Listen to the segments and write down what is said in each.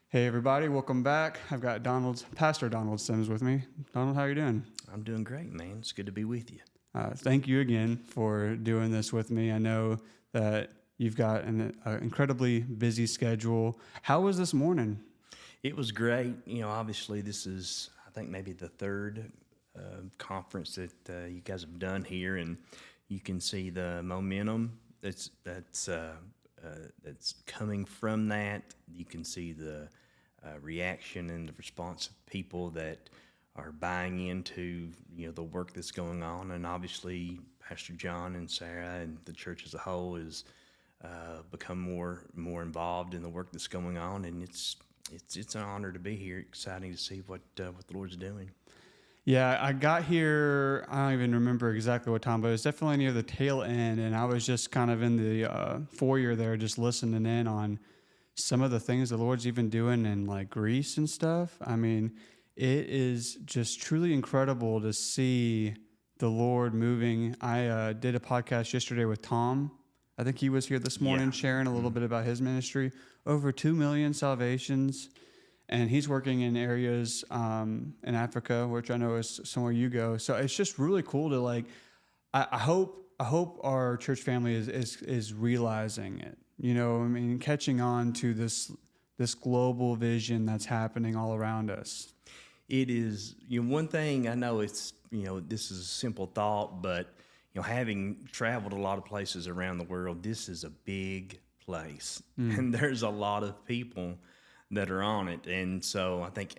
Hey everybody, welcome back. I've got Pastor Donald Sims with me. Donald, how are you doing? I'm doing great, man. It's good to be with you. Thank you again for doing this with me. I know that you've got an incredibly busy schedule. How was this morning? It was great. Obviously, this is, I think, maybe the third conference that you guys have done here, and you can see the momentum that's coming from that. You can see the reaction and the response of people that are buying into the work that's going on, and obviously Pastor John and Sarah and the church as a whole is become more involved in the work that's going on, and it's an honor to be here. Exciting to see what the Lord's doing. Yeah, I got here, I don't even remember exactly what time, but it was definitely near the tail end, and I was just kind of in the foyer there just listening in on some of the things the Lord's even doing in like Greece and stuff. I mean, it is just truly incredible to see the Lord moving. I did a podcast yesterday with Tom. I think he was here this morning Yeah. sharing a little bit about his ministry. Over 2 million salvations. And he's working in areas in Africa, which I know is somewhere you go. So it's just really cool to like. I hope our church family is realizing it. You know, I mean, catching on to this global vision that's happening all around us. It is, one thing I know it's, this is a simple thought, but, having traveled a lot of places around the world, this is a big place. And there's a lot of people that are on it. And so I think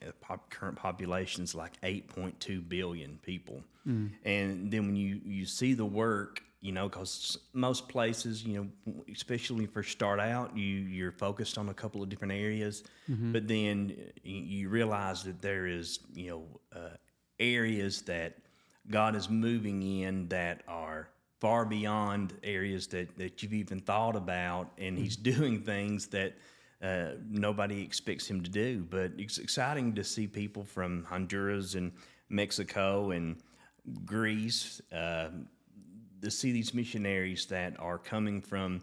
current population is like 8.2 billion people. And then when you see the work, because most places, especially when you first start out, you're focused on a couple of different areas, but then you realize that there is, areas that God is moving in that are far beyond areas that you've even thought about, and He's doing things that nobody expects Him to do. But it's exciting to see people from Honduras and Mexico and Greece, to see these missionaries that are coming from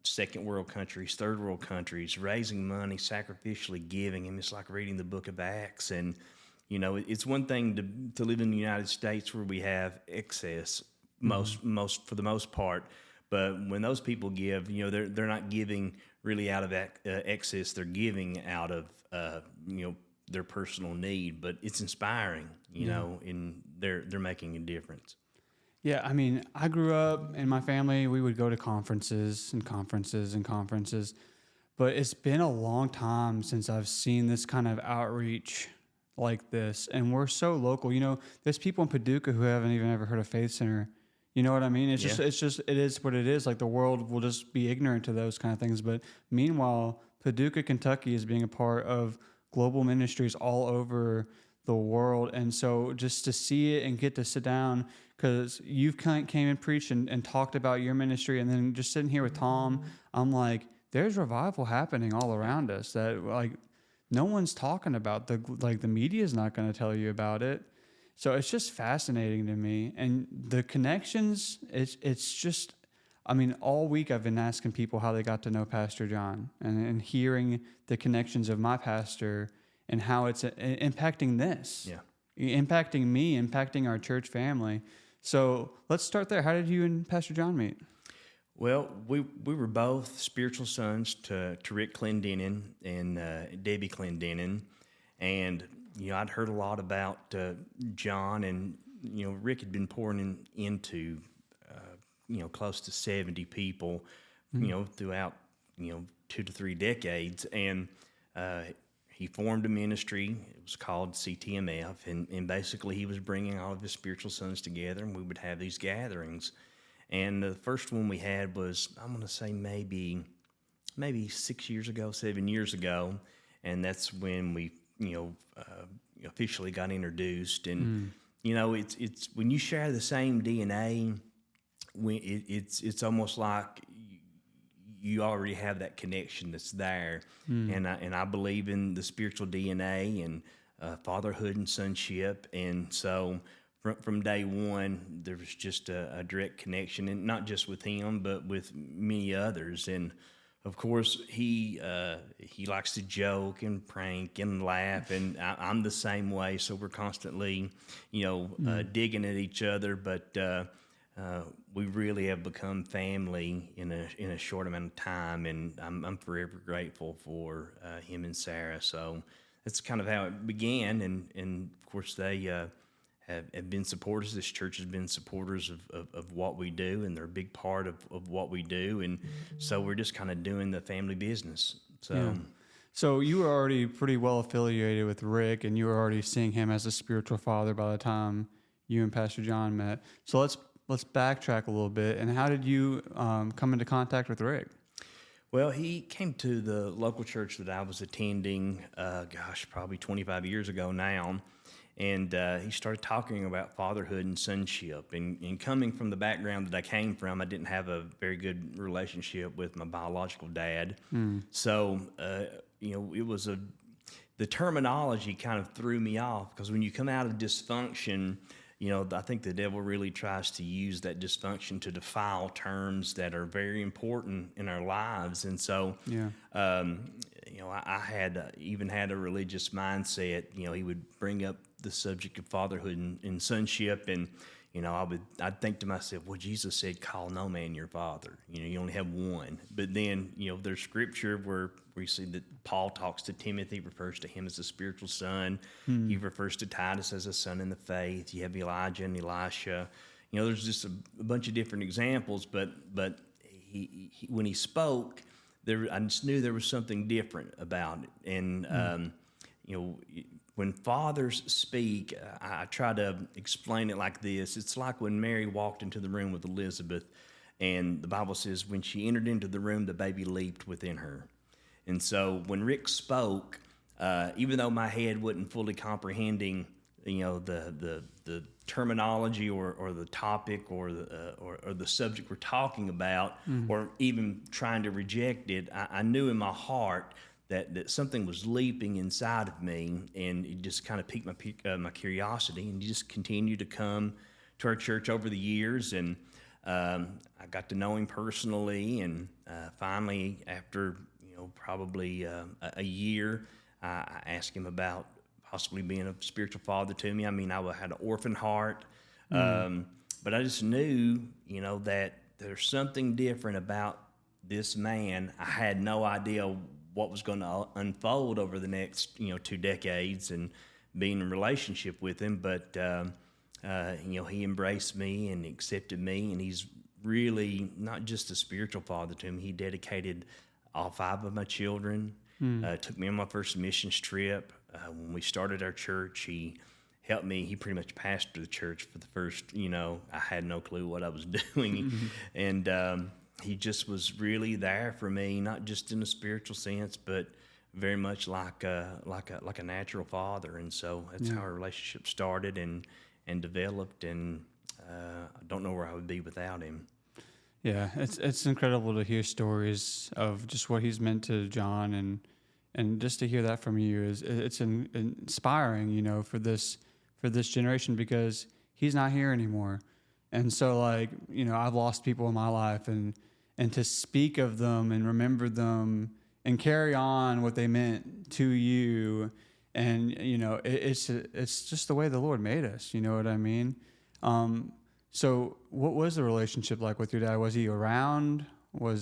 second world countries, third world countries, raising money, sacrificially giving. And it's like reading the book of Acts. And, it's one thing to live in the United States where we have excess, most for the most part. But when those people give, they're not giving really out of excess. They're giving out of, their personal need. But it's inspiring, and they're making a difference. Yeah, I mean, I grew up in my family, we would go to conferences and conferences and conferences, but it's been a long time since I've seen this kind of outreach like this. And we're so local. You know, there's people in Paducah who haven't even ever heard of Faith Center. You know what I mean? It is what it is. Like the world will just be ignorant to those kind of things. But meanwhile, Paducah, Kentucky is being a part of global ministries all over the world. And so just to see it and get to sit down, because you've came and preached and talked about your ministry, and then just sitting here with Tom, I'm like, there's revival happening all around us that like no one's talking about. The media is not going to tell you about it. So it's just fascinating to me. And the connections, it's just, I mean, all week I've been asking people how they got to know Pastor John and hearing the connections of my pastor and how it's impacting this. Yeah. Impacting me, impacting our church family. So let's start there. How did you and Pastor John meet? Well, we were both spiritual sons to Rick Clendenin and Debbie Clendenin, and I'd heard a lot about John, and Rick had been pouring into close to 70 people, throughout 2 to 3 decades, and he formed a ministry. It was called CTMF, and basically he was bringing all of his spiritual sons together, and we would have these gatherings. And the first one we had was, I'm going to say maybe 6 years ago, 7 years ago, and that's when we officially got introduced. And it's when you share the same DNA, it's almost like you already have that connection that's there. And I believe in the spiritual DNA and fatherhood and sonship, and so from day one there was just a direct connection, and not just with him but with many others. And of course, he likes to joke and prank and laugh, and I'm the same way. So we're constantly, digging at each other. But we really have become family in a short amount of time, and I'm forever grateful for him and Sarah. So that's kind of how it began, and of course they. Have been supporters. This church has been supporters of what we do, and they're a big part of what we do. And so we're just kind of doing the family business. So, Yeah. So you were already pretty well affiliated with Rick, and you were already seeing him as a spiritual father by the time you and Pastor John met. So let's backtrack a little bit. And how did you come into contact with Rick? well, he came to the local church that I was attending, probably 25 years ago now. And he started talking about fatherhood and sonship. And coming from the background that I came from, I didn't have a very good relationship with my biological dad. So, it was the terminology kind of threw me off, because when you come out of dysfunction, I think the devil really tries to use that dysfunction to defile terms that are very important in our lives. And so, I had even had a religious mindset. He would bring up the subject of fatherhood and sonship, and I'd think to myself, well, Jesus said, "Call no man your father." You only have one. But then there's scripture where we see that Paul talks to Timothy, refers to him as a spiritual son. He refers to Titus as a son in the faith. You have Elijah and Elisha. There's just a bunch of different examples. But he when he spoke, I just knew there was something different about it. And when fathers speak, I try to explain it like this. It's like when Mary walked into the room with Elizabeth, and the Bible says when she entered into the room, the baby leaped within her. And so when Rick spoke, even though my head wasn't fully comprehending, the terminology or the topic or the subject we're talking about, or even trying to reject it, I knew in my heart that something was leaping inside of me, and it just kind of piqued my curiosity, and he just continued to come to our church over the years, and I got to know him personally, and finally, after probably a year, I asked him about possibly being a spiritual father to me. I mean, I had an orphan heart, but I just knew, that there's something different about this man. I had no idea what was going to unfold over the next 2 decades and being in a relationship with him, but he embraced me and accepted me, and he's really not just a spiritual father to me. He dedicated all 5 of my children, took me on my first missions trip. When we started our church, he helped me. He pretty much pastored the church for the first, I had no clue what I was doing. And he just was really there for me, not just in a spiritual sense, but very much like a natural father. And so that's how our relationship started and developed. And I don't know where I would be without him. Yeah, it's incredible to hear stories of just what he's meant to John, and just to hear that from you it's inspiring, for this generation, because he's not here anymore. And so I've lost people in my life, and to speak of them and remember them and carry on what they meant to you, and it's just the way the Lord made us. You know what I mean? So what was the relationship like with your dad? Was he around? Well,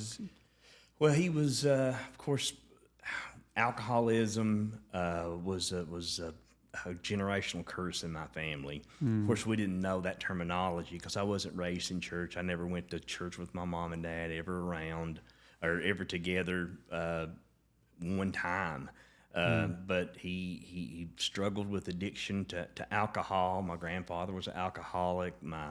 he was, of course, alcoholism was a generational curse in my family. Of course, we didn't know that terminology because I wasn't raised in church. I never went to church with my mom and dad ever around or ever together one time. But he struggled with addiction to alcohol. My grandfather was an alcoholic. My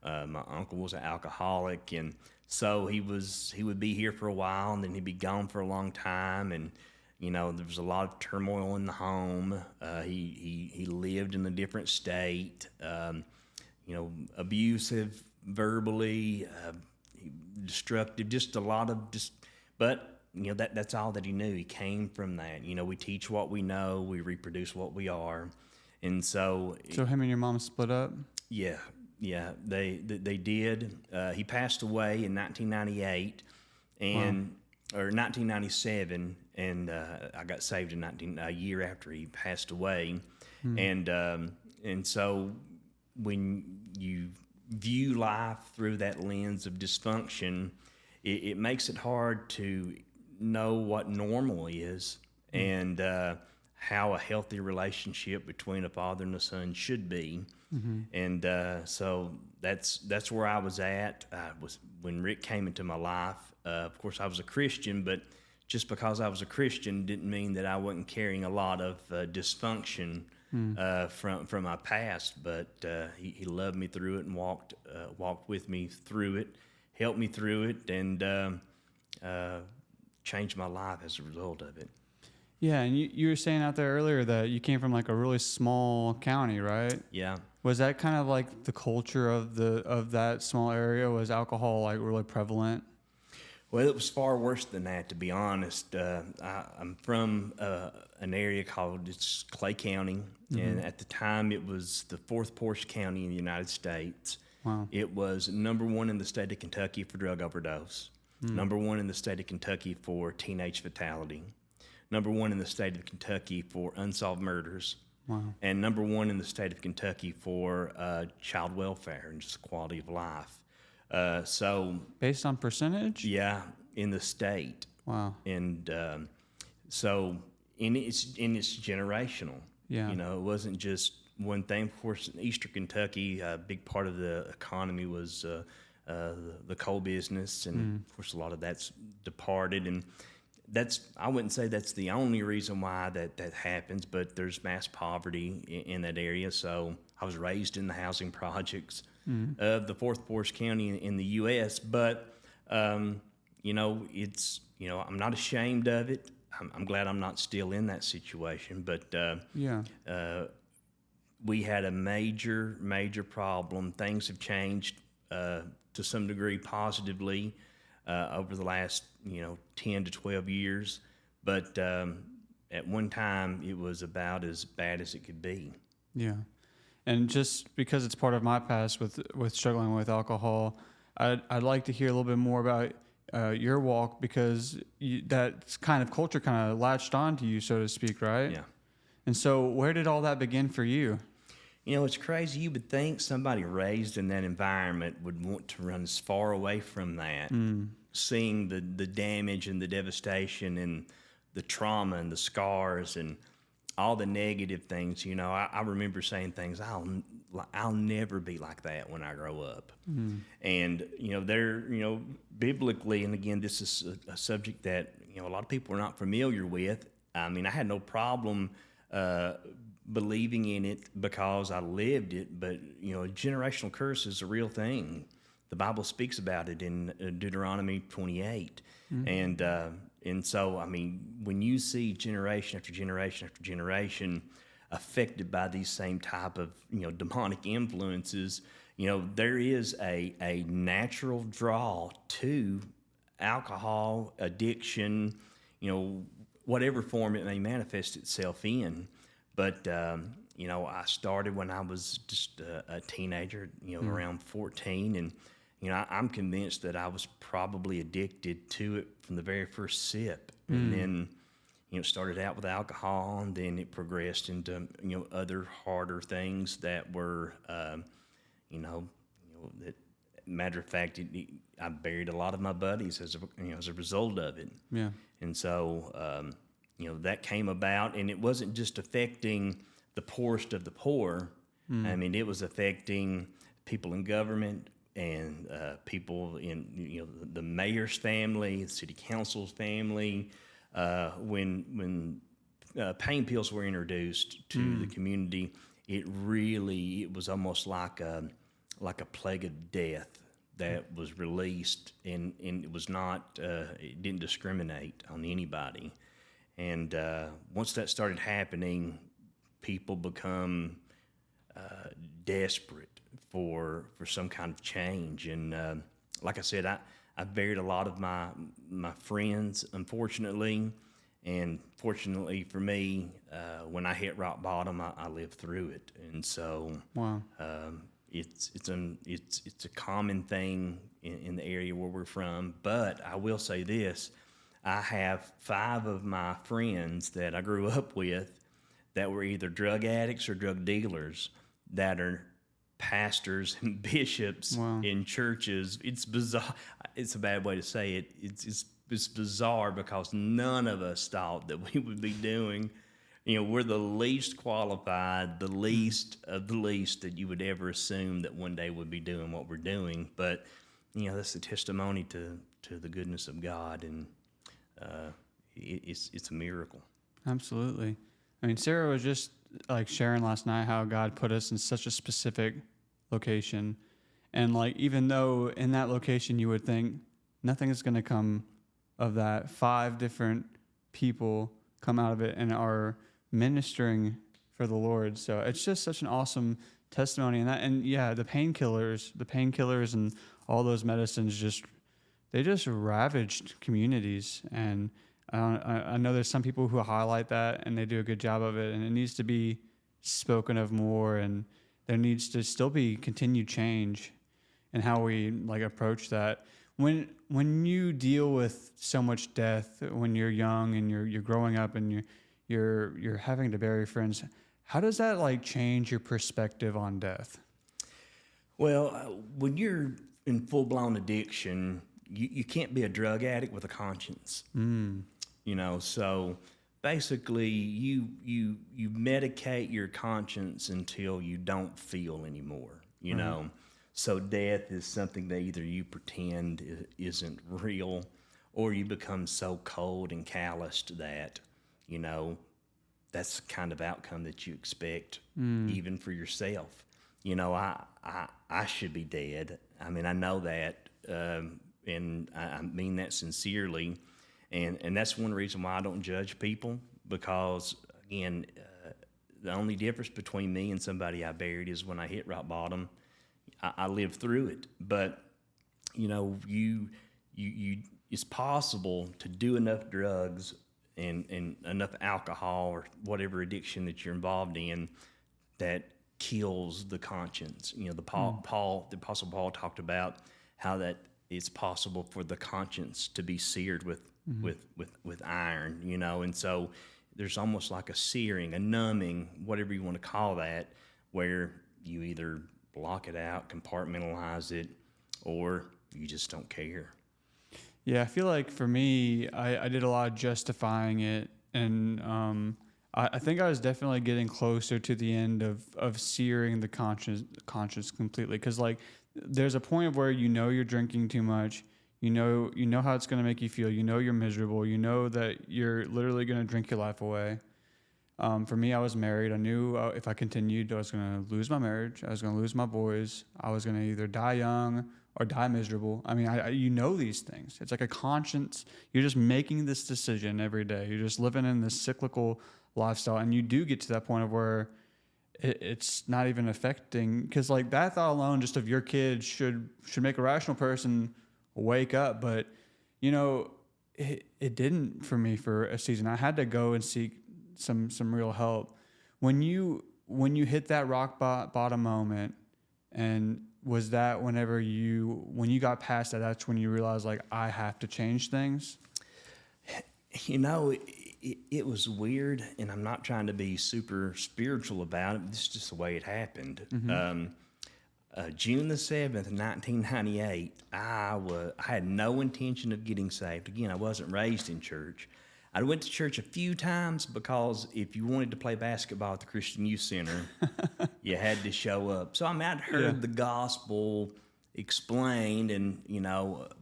uncle was an alcoholic, and so he would be here for a while, and then he'd be gone for a long time, and there was a lot of turmoil in the home. He lived in a different state, abusive verbally, destructive, just a lot of but that's all that he knew. He came from that. We teach what we know, we reproduce what we are, and so him and your mom split up? Yeah, they did. He passed away in 1998, and or 1997, and I got saved a year after he passed away, and so when you view life through that lens of dysfunction, it makes it hard to know what normal is and how a healthy relationship between a father and a son should be. And so that's where I was at. Was when Rick came into my life. Of course, I was a Christian, but just because I was a Christian didn't mean that I wasn't carrying a lot of dysfunction from my past. But he loved me through it and walked with me through it, helped me through it, and changed my life as a result of it. Yeah, and you were saying out there earlier that you came from like a really small county, right? Yeah. Was that kind of like the culture of that small area? Was alcohol like really prevalent? Well, it was far worse than that, to be honest. I'm from an area called Clay County, and at the time it was the fourth poorest county in the United States. Wow. It was number one in the state of Kentucky for drug overdose, number one in the state of Kentucky for teenage fatality, number one in the state of Kentucky for unsolved murders, and number one in the state of Kentucky for child welfare and just quality of life. So based on percentage? Yeah, in the state. Wow. And so it's generational. Yeah. You know, it wasn't just one thing. Of course, in Eastern Kentucky, a big part of the economy was the coal business, and of course, a lot of that's departed. And I wouldn't say that's the only reason why that happens, but there's mass poverty in that area. So I was raised in the housing projects of the fourth poorest county in the U.S. But you know, I'm not ashamed of it. I'm glad I'm not still in that situation. But we had a major problem. Things have changed to some degree positively over the last 10 to 12 years. But at one time, it was about as bad as it could be. Yeah. And just because it's part of my past with struggling with alcohol, I'd like to hear a little bit more about your walk, because that kind of culture kind of latched on to you, so to speak, right? Yeah. And so where did all that begin for you? You know, it's crazy. You would think somebody raised in that environment would want to run as far away from that, seeing the damage and the devastation and the trauma and the scars and all the negative things. You know, I remember saying things, I'll never be like that when I grow up. And, biblically, and again, this is a subject that, a lot of people are not familiar with. I mean, I had no problem believing in it because I lived it, but, generational curse is a real thing. The Bible speaks about it in Deuteronomy 28. And so, I mean, when you see generation after generation after generation affected by these same type of, demonic influences, there is a natural draw to alcohol addiction, whatever form it may manifest itself in. But, I started when I was just a teenager, around 14, and I'm convinced that I was probably addicted to it from the very first sip. And then, it started out with alcohol, and then it progressed into, other harder things that were, that, matter of fact, I buried a lot of my buddies as a result of it. Yeah. And so, that came about, and it wasn't just affecting the poorest of the poor. I mean, it was affecting people in government, and people in the mayor's family, the city council's family. When pain pills were introduced to the community, it was almost like a plague of death that was released, and it was not it didn't discriminate on anybody. And once that started happening, people become desperate for some kind of change. And like I said, I buried a lot of my friends, unfortunately, and fortunately for me, when I hit rock bottom, I lived through it. And so, wow, it's a common thing in the area where we're from. But I will say this: I have 5 of my friends that I grew up with that were either drug addicts or drug dealers that are pastors and bishops Wow. in churches. It's bizarre. It's a bad way to say it. It's bizarre because none of us thought that we would be doing. We're the least qualified, the least of the least that you would ever assume that one day would be doing what we're doing. But that's a testimony to the goodness of God, and it's a miracle. Absolutely. I mean, Sarah was just like sharing last night how God put us in such a specific location. And like, even though in that location you would think nothing is going to come of that, 5 different people come out of it and are ministering for the Lord. So it's just such an awesome testimony. And yeah, the painkillers and all those medicines they just ravaged communities. And I know there's some people who highlight that and they do a good job of it, and it needs to be spoken of more, and there needs to still be continued change in how we like approach that. When you deal with so much death when you're young and you're growing up and you're having to bury friends, how does that like change your perspective on death? Well, when you're in full-blown addiction, you can't be a drug addict with a conscience. So basically you medicate your conscience until you don't feel anymore, know. So death is something that either you pretend isn't real, or you become so cold and calloused that, that's the kind of outcome that you expect even for yourself. I should be dead. I mean, I know that, and I mean that sincerely. And that's one reason why I don't judge people, because, again, the only difference between me and somebody I buried is when I hit rock bottom, I lived through it. But, it's possible to do enough drugs and enough alcohol or whatever addiction that you're involved in that kills the conscience. The Apostle Paul talked about how that it's possible for the conscience to be seared with iron, and so there's almost like a searing, a numbing, whatever you want to call that, where you either block it out, compartmentalize it, or you just don't care. Yeah, I feel like for me, I did a lot of justifying it, and I think I was definitely getting closer to the end of searing the conscience completely, because like there's a point where you're drinking too much. You know how it's going to make you feel. You're miserable. You know that you're literally going to drink your life away. For me, I was married. I knew if I continued, I was going to lose my marriage. I was going to lose my boys. I was going to either die young or die miserable. I mean, these things. It's like a conscience. You're just making this decision every day. You're just living in this cyclical lifestyle. And you do get to that point of where it's not even affecting, because like that thought alone just of your kids should make a rational person wake up. But it didn't for me for a season. I had to go and seek some real help. When you hit that rock bottom moment, and was that when you got past that, that's when you realized like I have to change things? It was weird, and I'm not trying to be super spiritual about it. This is just the way it happened. June the 7th, 1998, I had no intention of getting saved. Again, I wasn't raised in church. I went to church a few times because if you wanted to play basketball at the Christian Youth Center, you had to show up. So I'd heard the gospel explained, and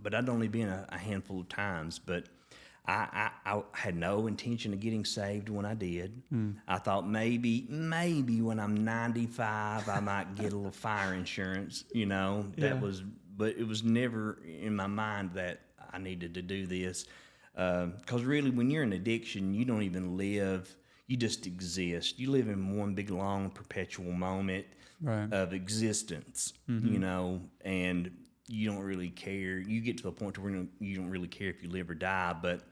but I'd only been a handful of times. But I had no intention of getting saved when I did. I thought maybe when I'm 95, I might get a little fire insurance, but it was never in my mind that I needed to do this. Because really, when you're in addiction, you don't even live, you just exist. You live in one big, long, perpetual moment of existence, and you don't really care. You get to a point where you don't really care if you live or die. But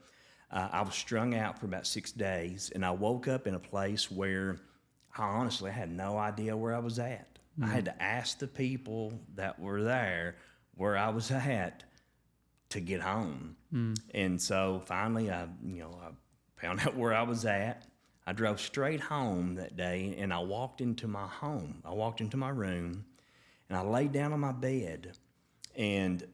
I was strung out for about 6 days, and I woke up in a place where I honestly had no idea where I was at. I had to ask the people that were there where I was at. to get home. And so finally, I found out where I was at. I drove straight home that day, and I walked into my home. I walked into my room, and I laid down on my bed, and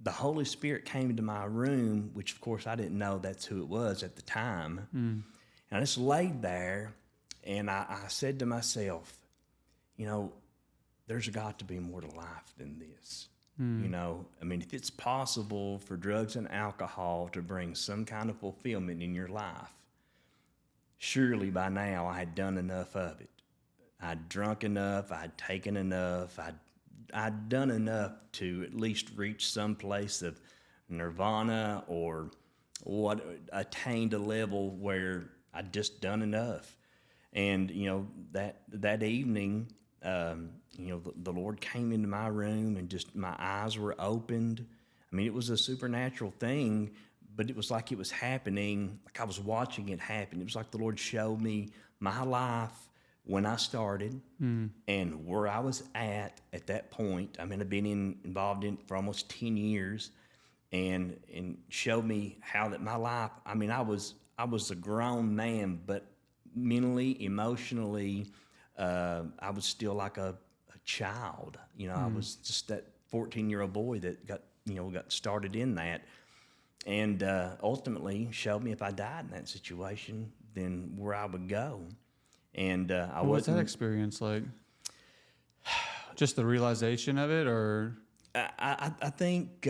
the Holy Spirit came into my room, which of course I didn't know that's who it was at the time. And I just laid there, and I said to myself, there's got to be more to life than this. If it's possible for drugs and alcohol to bring some kind of fulfillment in your life, surely by now I had done enough of it. I'd drunk enough, I'd taken enough, I'd done enough to at least reach some place of nirvana or attained a level where I'd just done enough. And, that evening, the Lord came into my room and just my eyes were opened. It was a supernatural thing, but it was like it was happening, like I was watching it happen. It was like the Lord showed me my life when I started and where I was at that point. I've been involved in it for almost 10 years and showed me how that my life, I was a grown man, but mentally, emotionally, I was still like a child. I was just that 14-year-old boy that got started in that, and ultimately showed me if I died in that situation, then where I would go. And What was that experience like? Just the realization of it, or I think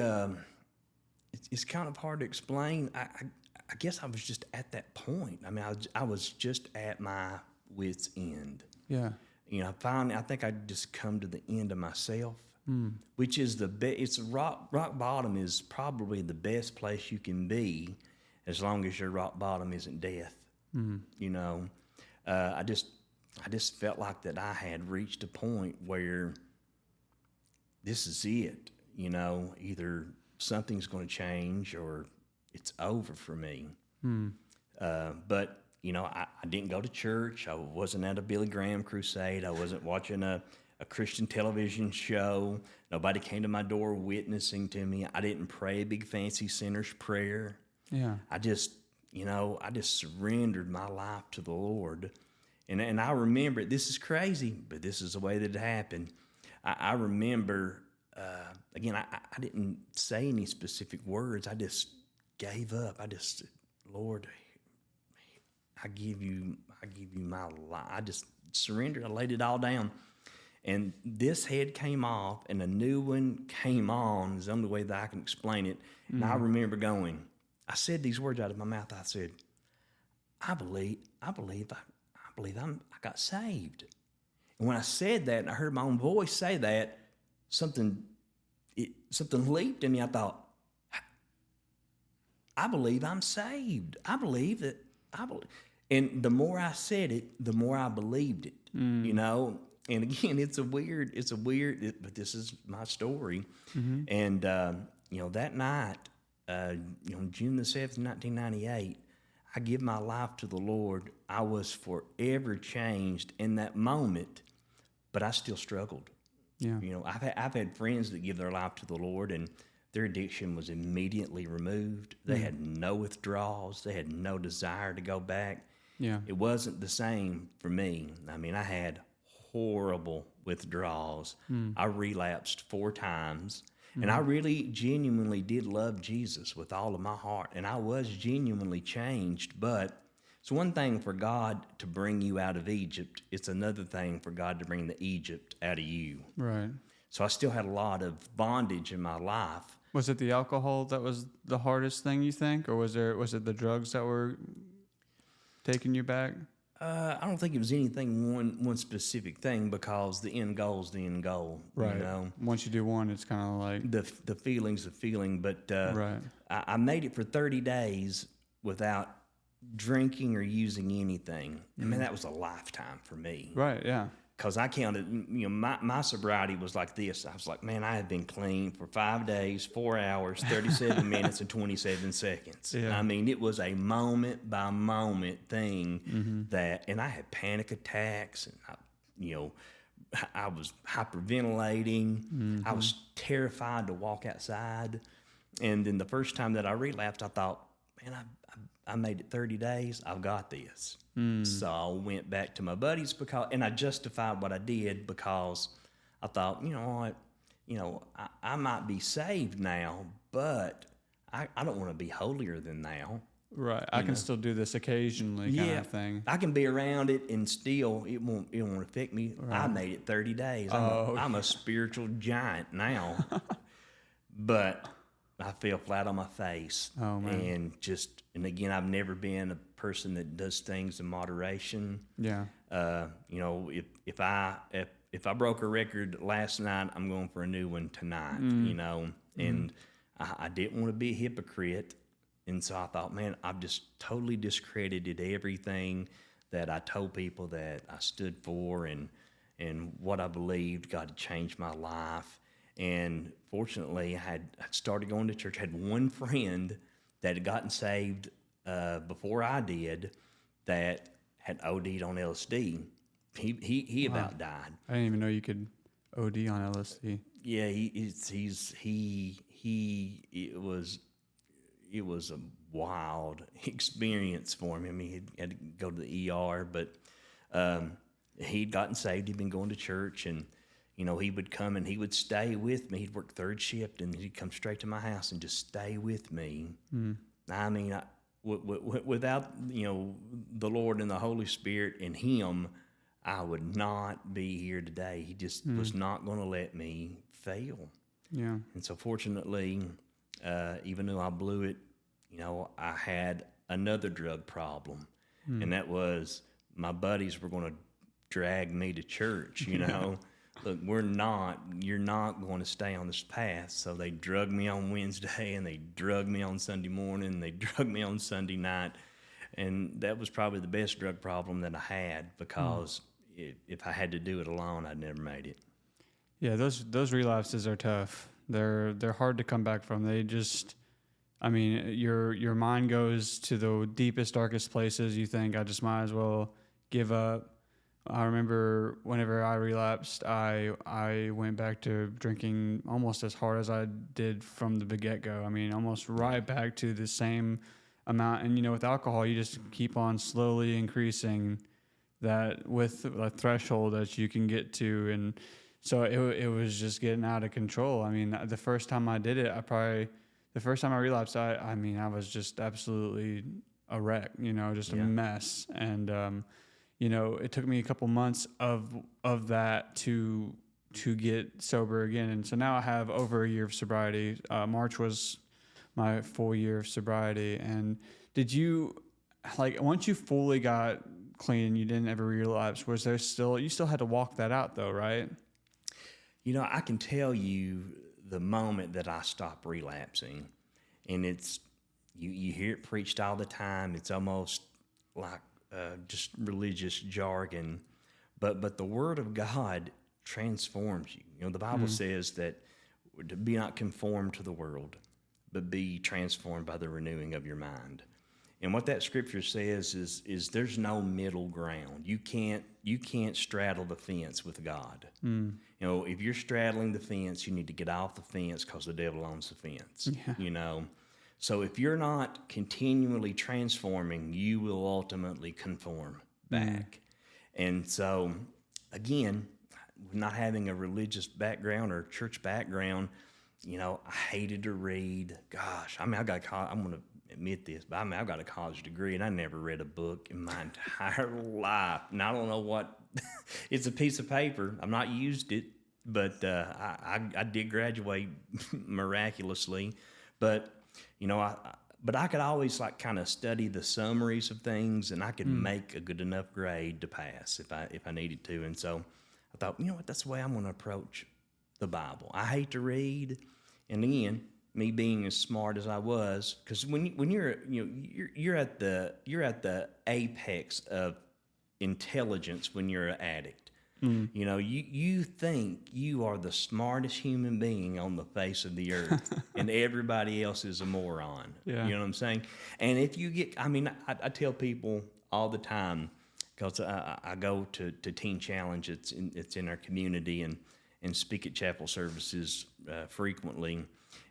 it's kind of hard to explain. I guess I was just at that point. I was just at my wit's end. yeah, I think I just come to the end of myself, which is the best. It's rock bottom is probably the best place you can be, as long as your rock bottom isn't death. I just felt like that I had reached a point where this is it. Either something's going to change or it's over for me. But I didn't go to church. I wasn't at a Billy Graham crusade. I wasn't watching a Christian television show. Nobody came to my door witnessing to me. I didn't pray a big fancy sinner's prayer. yeah, I just surrendered my life to the Lord. And I remember, this is crazy, but this is the way that it happened. I remember, again, I didn't say any specific words. I just gave up. I just said, Lord, I give you my life. I just surrendered. I laid it all down. And this head came off and a new one came on, is the only way that I can explain it. And I remember I said these words out of my mouth. I said, I believe I got saved. And when I said that and I heard my own voice say that, something leaped in me. I thought, I believe I'm saved. I believe. And the more I said it, the more I believed it, And again, it's a weird, but this is my story. And, that night, June the 7th, 1998, I give my life to the Lord. I was forever changed in that moment, but I still struggled. yeah, I've had friends that give their life to the Lord and their addiction was immediately removed. They had no withdrawals. They had no desire to go back. yeah. It wasn't the same for me. I had horrible withdrawals. I relapsed 4 times. And I really genuinely did love Jesus with all of my heart. And I was genuinely changed. But it's one thing for God to bring you out of Egypt. It's another thing for God to bring the Egypt out of you. Right. So I still had a lot of bondage in my life. Was it the alcohol that was the hardest thing, you think, or was it the drugs that were taking you back? I don't think it was anything one specific thing, because the end goal is the end goal. Right. Once you do one, it's kind of like the feeling's a feeling. But right. I made it for 30 days without drinking or using anything. That was a lifetime for me. Right. Yeah. Because I counted, my sobriety was like this. I was like, man, I had been clean for 5 days, 4 hours, 37 minutes, and 27 seconds. Yeah. It was a moment by moment thing and I had panic attacks, and I was hyperventilating. I was terrified to walk outside. And then the first time that I relapsed, I thought, man, I made it 30 days. I've got this. So I went back to my buddies and I justified what I did because I thought, you know what, I might be saved now, but I don't want to be holier than thou. Right. I can still do this occasionally kind of thing. I can be around it and still it won't affect me. Right. I made it 30 days. I'm a spiritual giant now. But I fell flat on my face. Oh, man. And again, I've never been a person that does things in moderation. Yeah. If I broke a record last night, I'm going for a new one tonight, and I didn't want to be a hypocrite. And so I thought, man, I've just totally discredited everything that I told people that I stood for and what I believed. God had changed my life. And fortunately, I had started going to church. I had one friend that had gotten saved before I did that had OD'd on LSD. He about died. I didn't even know you could OD on LSD. Yeah, it was a wild experience for him. I mean, he had to go to the ER, but he'd gotten saved. He'd been going to church, and he would come and he would stay with me. He'd work third shift, and he'd come straight to my house and just stay with me. I mean, without the Lord and the Holy Spirit and Him, I would not be here today. He just was not going to let me fail. Yeah. And so fortunately, even though I blew it, I had another drug problem. And that was my buddies were going to drag me to church, Look, you're not going to stay on this path. So they drugged me on Wednesday, and they drugged me on Sunday morning, and they drugged me on Sunday night. And that was probably the best drug problem that I had because if I had to do it alone, I'd never made it. Yeah, those relapses are tough. They're hard to come back from. Your mind goes to the deepest, darkest places. You think, I just might as well give up. I remember whenever I relapsed, I went back to drinking almost as hard as I did from the get-go. I mean, almost right back to the same amount. And, with alcohol, you just keep on slowly increasing that with a threshold that you can get to. And so it was just getting out of control. I mean, the first time I did it, the first time I relapsed, I was just absolutely a wreck, just a mess. And, it took me a couple months of that to get sober again. And so now I have over a year of sobriety. March was my full year of sobriety. And did you, once you fully got clean and you didn't ever relapse, you still had to walk that out though, right? I can tell you the moment that I stopped relapsing, and it's, you hear it preached all the time. It's almost like just religious jargon, but the Word of God transforms you. The Bible says that to be not conformed to the world, but be transformed by the renewing of your mind. And what that scripture says is there's no middle ground. You can't straddle the fence with God. If you're straddling the fence, you need to get off the fence because the devil owns the fence. Yeah. So if you're not continually transforming, you will ultimately conform back. And so, again, not having a religious background or church background, I hated to read. Gosh, I'm going to admit this, but I've got a college degree, and I never read a book in my entire life. And I don't know what, it's a piece of paper. I've not used it, but I did graduate miraculously. But I could always kind of study the summaries of things, and I could make a good enough grade to pass if I needed to. And so I thought, that's the way I'm going to approach the Bible. I hate to read, and again, me being as smart as I was, because when you're at the apex of intelligence when you're an addict. You think you are the smartest human being on the face of the earth, and everybody else is a moron. Yeah. You know what I'm saying? And if you get, I tell people all the time, because I go to Teen Challenge, it's in our community, and speak at chapel services frequently.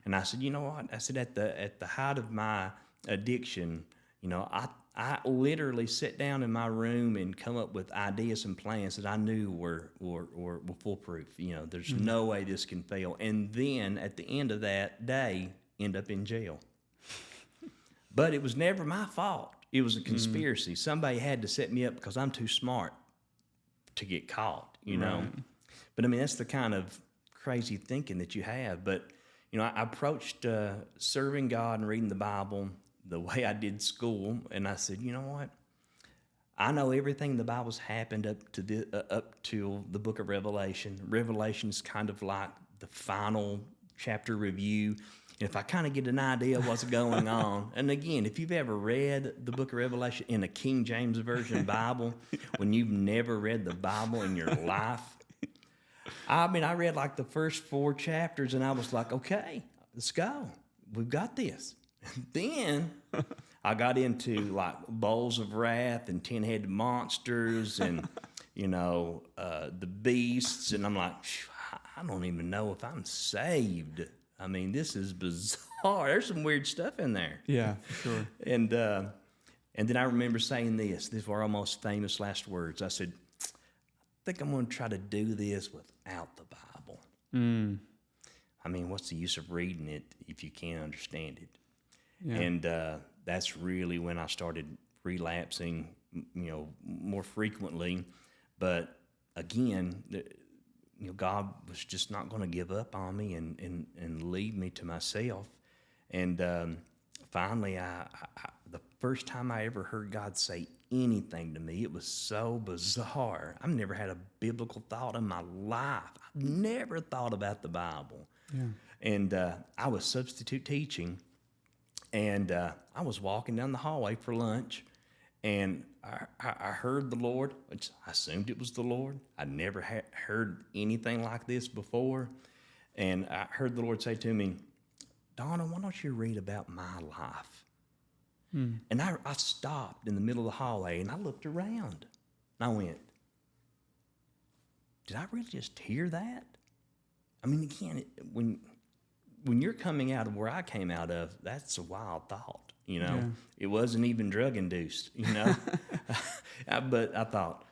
And I said, you know what? I said, at the height of my addiction, I literally sit down in my room and come up with ideas and plans that I knew were foolproof. There's no way this can fail. And then at the end of that day, end up in jail. But it was never my fault. It was a conspiracy. Somebody had to set me up because I'm too smart to get caught, Right. But I mean, that's the kind of crazy thinking that you have. But, I approached serving God and reading the Bible the way I did school. And I said, you know what? I know everything in the Bible's happened up to the book of Revelation. Revelation is kind of like the final chapter review. If I kind of get an idea of what's going on, and again, if you've ever read the book of Revelation in a King James Version Bible, when you've never read the Bible in your life, I mean, I read like the first 4 chapters and I was like, okay, let's go. We've got this. And then I got into like bowls of wrath and 10-headed monsters and, the beasts. And I'm like, I don't even know if I'm saved. I mean, this is bizarre. There's some weird stuff in there. Yeah, for sure. And then I remember saying this. These were our most famous last words. I said, I think I'm going to try to do this without the Bible. I mean, what's the use of reading it if you can't understand it? Yeah. And that's really when I started relapsing, more frequently. But again, God was just not going to give up on me and leave me to myself. And finally, the first time I ever heard God say anything to me, it was so bizarre. I've never had a biblical thought in my life. I've never thought about the Bible. Yeah. And I was substitute teaching, and I was walking down the hallway for lunch, and I heard the Lord, which I assumed it was the Lord. I'd never heard anything like this before. And I heard the Lord say to me, Donna, why don't you read about my life? And I stopped in the middle of the hallway, and I looked around. And I went, did I really just hear that? I mean, again, when you're coming out of where I came out of, that's a wild thought. Yeah. It wasn't even drug induced, But I thought,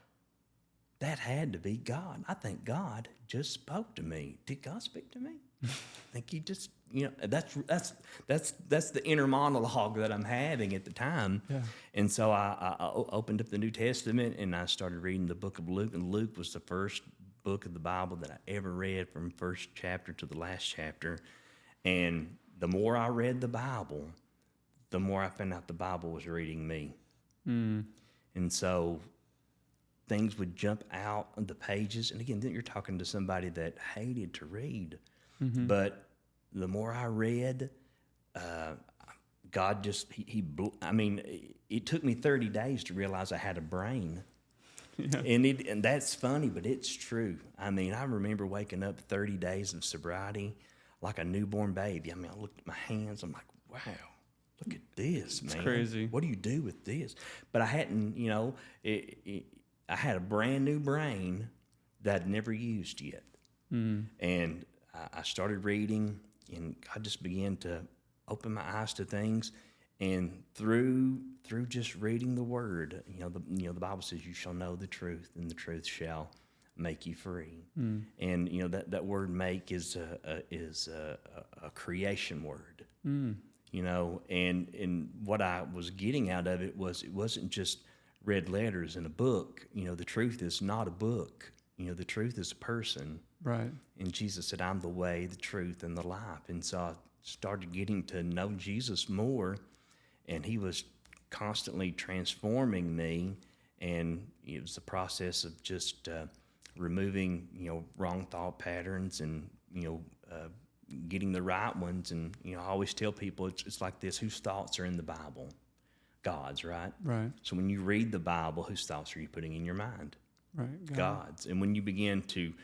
that had to be God. I think God just spoke to me. Did God speak to me? I think he just, that's the inner monologue that I'm having at the time. Yeah. And so I opened up the New Testament and I started reading the book of Luke. And Luke was the first book of the Bible that I ever read, from first chapter to the last chapter. And the more I read the Bible, the more I found out the Bible was reading me. And so things would jump out on the pages. And again, then you're talking to somebody that hated to read. But the more I read, God just, it took me 30 days to realize I had a brain. Yeah. And that's funny, but it's true. I mean, I remember waking up 30 days of sobriety like a newborn baby. I mean, I looked at my hands. I'm like, wow, look at this, man. It's crazy. What do you do with this? But I hadn't, I had a brand new brain that I'd never used yet. And I started reading, and God just began to open my eyes to things. And through just reading the Word, the Bible says, "You shall know the truth, and the truth shall make you free." And that word "make" is a creation word. And what I was getting out of it wasn't just red letters in a book. The truth is not a book. The truth is a person. Right. And Jesus said, "I'm the way, the truth, and the life." And so I started getting to know Jesus more, and he was constantly transforming me. And it was the process of just removing, wrong thought patterns and, getting the right ones. And, I always tell people it's like this: whose thoughts are in the Bible? God's, right? Right. So when you read the Bible, whose thoughts are you putting in your mind? Right. God's. And when you begin to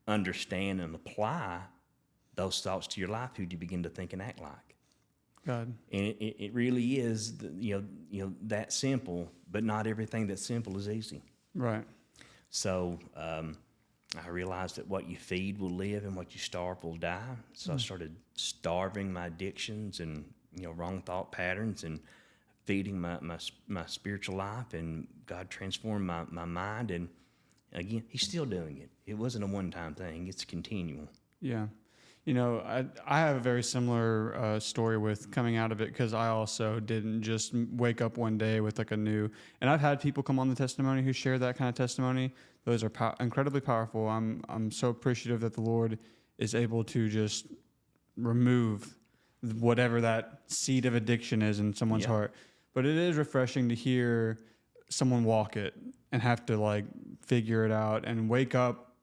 understand and apply those thoughts to your life, who do you begin to think and act like? God. And it really is, that simple, but not everything that's simple is easy. Right. So I realized that what you feed will live and what you starve will die. So I started starving my addictions and, wrong thought patterns, and feeding my spiritual life, and God transformed my mind. And again, he's still doing it. It wasn't a one-time thing. It's continual. Yeah. I have a very similar story with coming out of it, because I also didn't just wake up one day with like a new, and I've had people come on the testimony who share that kind of testimony. Those are incredibly powerful. I'm so appreciative that the Lord is able to just remove whatever that seed of addiction is in someone's heart. But it is refreshing to hear someone walk it and have to like figure it out and wake up.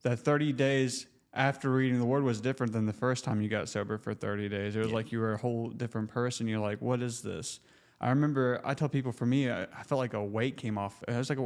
That 30 days after reading the Word was different than the first time you got sober for 30 days. It was like you were a whole different person. You're like, what is this? I remember, I tell people, for me, I felt like a weight came off. I was like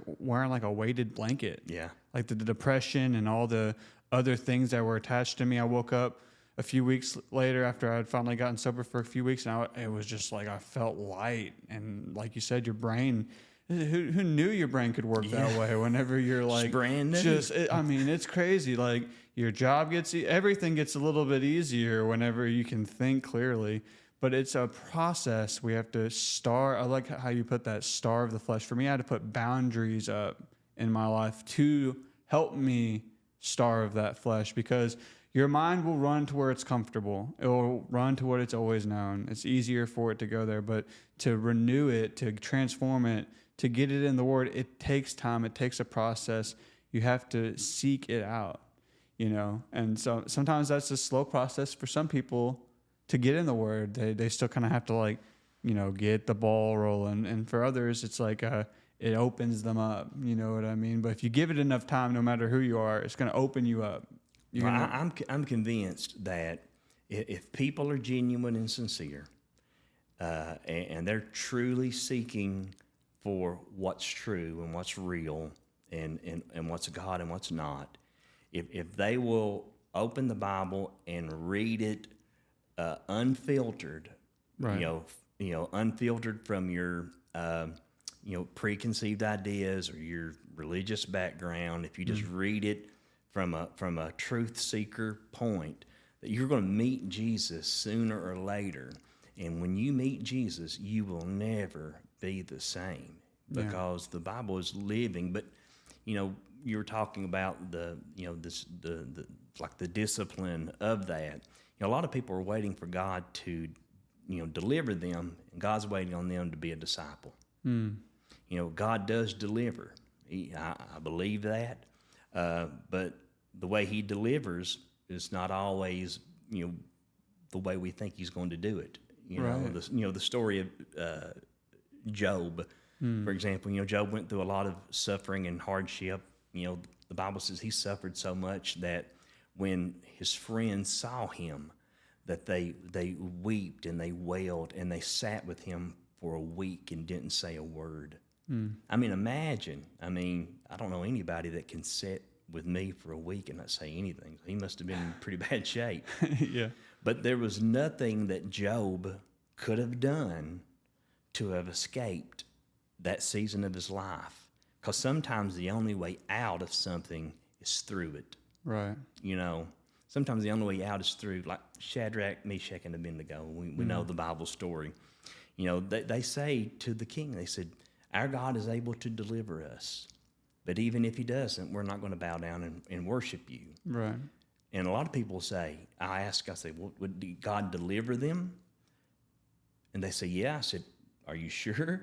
wearing like a weighted blanket. Yeah. Like the depression and all the other things that were attached to me. I woke up a few weeks later after I had finally gotten sober for a few weeks, and it was just like I felt light. And like you said, your brain, who knew your brain could work that way whenever you're like, it's brand new. It's crazy. Like your job everything gets a little bit easier whenever you can think clearly. But it's a process. We have to I like how you put that, starve the flesh. For me, I had to put boundaries up in my life to help me starve that flesh, because your mind will run to where it's comfortable. It will run to what it's always known. It's easier for it to go there, but to renew it, to transform it, to get it in the Word, it takes time. It takes a process. You have to seek it out, And so sometimes that's a slow process for some people to get in the Word. They still kind of have to get the ball rolling. And for others, it's like it opens them up. You know what I mean? But if you give it enough time, no matter who you are, it's going to open you up. I'm convinced that if people are genuine and sincere, and they're truly seeking for what's true and what's real, and what's God and what's not, if they will open the Bible and read it unfiltered, right. Unfiltered from your preconceived ideas or your religious background, if you just read it from a truth seeker point, that you're going to meet Jesus sooner or later. And when you meet Jesus, you will never be the same, because the Bible is living. But you were talking about the discipline of that. A lot of people are waiting for God to deliver them, and God's waiting on them to be a disciple. God does deliver. I believe that. But the way he delivers is not always, the way we think he's going to do it. The story of Job, for example. Job went through a lot of suffering and hardship. The Bible says he suffered so much that when his friends saw him, that they wept and they wailed and they sat with him for a week and didn't say a word. I mean, imagine. I don't know anybody that can sit with me for a week and not say anything. He must have been in pretty bad shape. Yeah. But there was nothing that Job could have done to have escaped that season of his life. Because sometimes the only way out of something is through it. Right. Sometimes the only way out is through, like Shadrach, Meshach, and Abednego. We know the Bible story. They say to the king, they said, our God is able to deliver us. But even if he doesn't, we're not going to bow down and worship you. Right. And a lot of people say, I say, well, would God deliver them? And they say, yeah. I said, are you sure?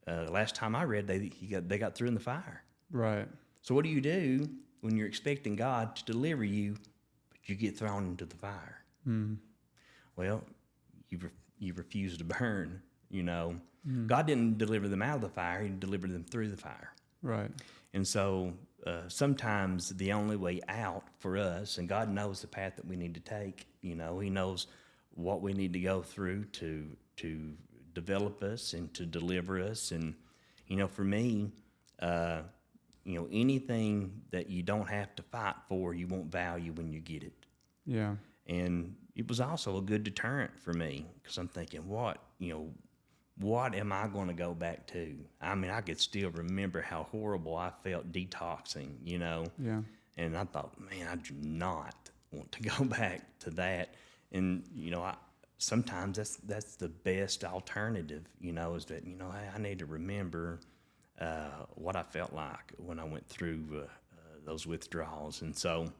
Last time I read, they got through in the fire. Right. So what do you do when you're expecting God to deliver you, but you get thrown into the fire? Well, you refuse to burn, God didn't deliver them out of the fire. He delivered them through the fire. Right. And so sometimes the only way out for us, and God knows the path that we need to take, He knows what we need to go through to develop us and to deliver us. And, for me, anything that you don't have to fight for, you won't value when you get it. Yeah. And it was also a good deterrent for me, because I'm thinking, what am I going to go back to? I mean, I could still remember how horrible I felt detoxing, Yeah. And I thought, man, I do not want to go back to that. And, sometimes that's the best alternative, is that, hey, I need to remember what I felt like when I went through those withdrawals. And so,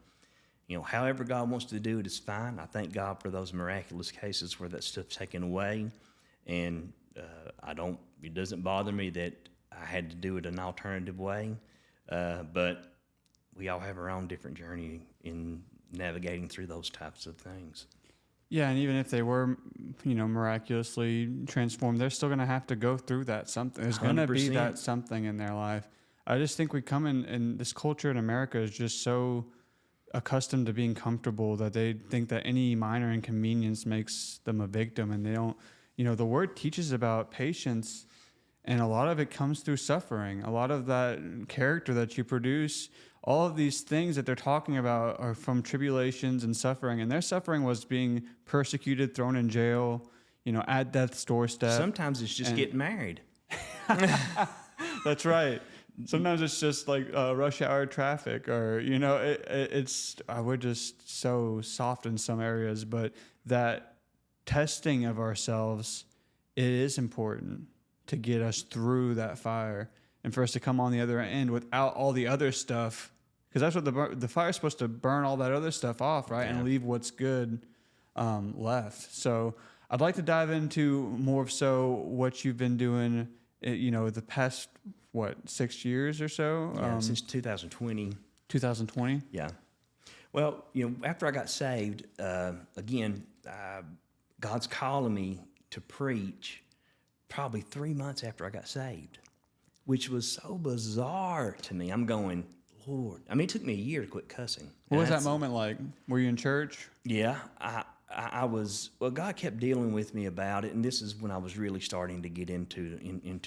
however God wants to do it is fine. I thank God for those miraculous cases where that stuff's taken away. And it doesn't bother me that I had to do it an alternative way. But we all have our own different journey in navigating through those types of things. Yeah, and even if they were, miraculously transformed, they're still going to have to go through that something. There's going to be 100%. that something in their life. I just think we come in, and this culture in America is just so accustomed to being comfortable that they think that any minor inconvenience makes them a victim, and they don't. The word teaches about patience, and a lot of it comes through suffering. A lot of that character that you produce, all of these things that they're talking about are from tribulations and suffering. And their suffering was being persecuted, thrown in jail, at death's doorstep. Sometimes it's just getting married. That's right. Sometimes it's just like rush hour traffic, or we're just so soft in some areas, but that testing of ourselves, it is important to get us through that fire and for us to come on the other end without all the other stuff, because that's what the fire's supposed to burn all that other stuff off, right? Yeah. And leave what's good left. So I'd like to dive into more of what you've been doing, the past, 6 years or so? Yeah, since 2020. 2020? Yeah. Well, after I got saved, again, God's calling me to preach probably 3 months after I got saved, which was so bizarre to me. I'm going, Lord. I mean, it took me a year to quit cussing. What was that moment like? Were you in church? Yeah, I was. Well, God kept dealing with me about it, and this is when I was really starting to get into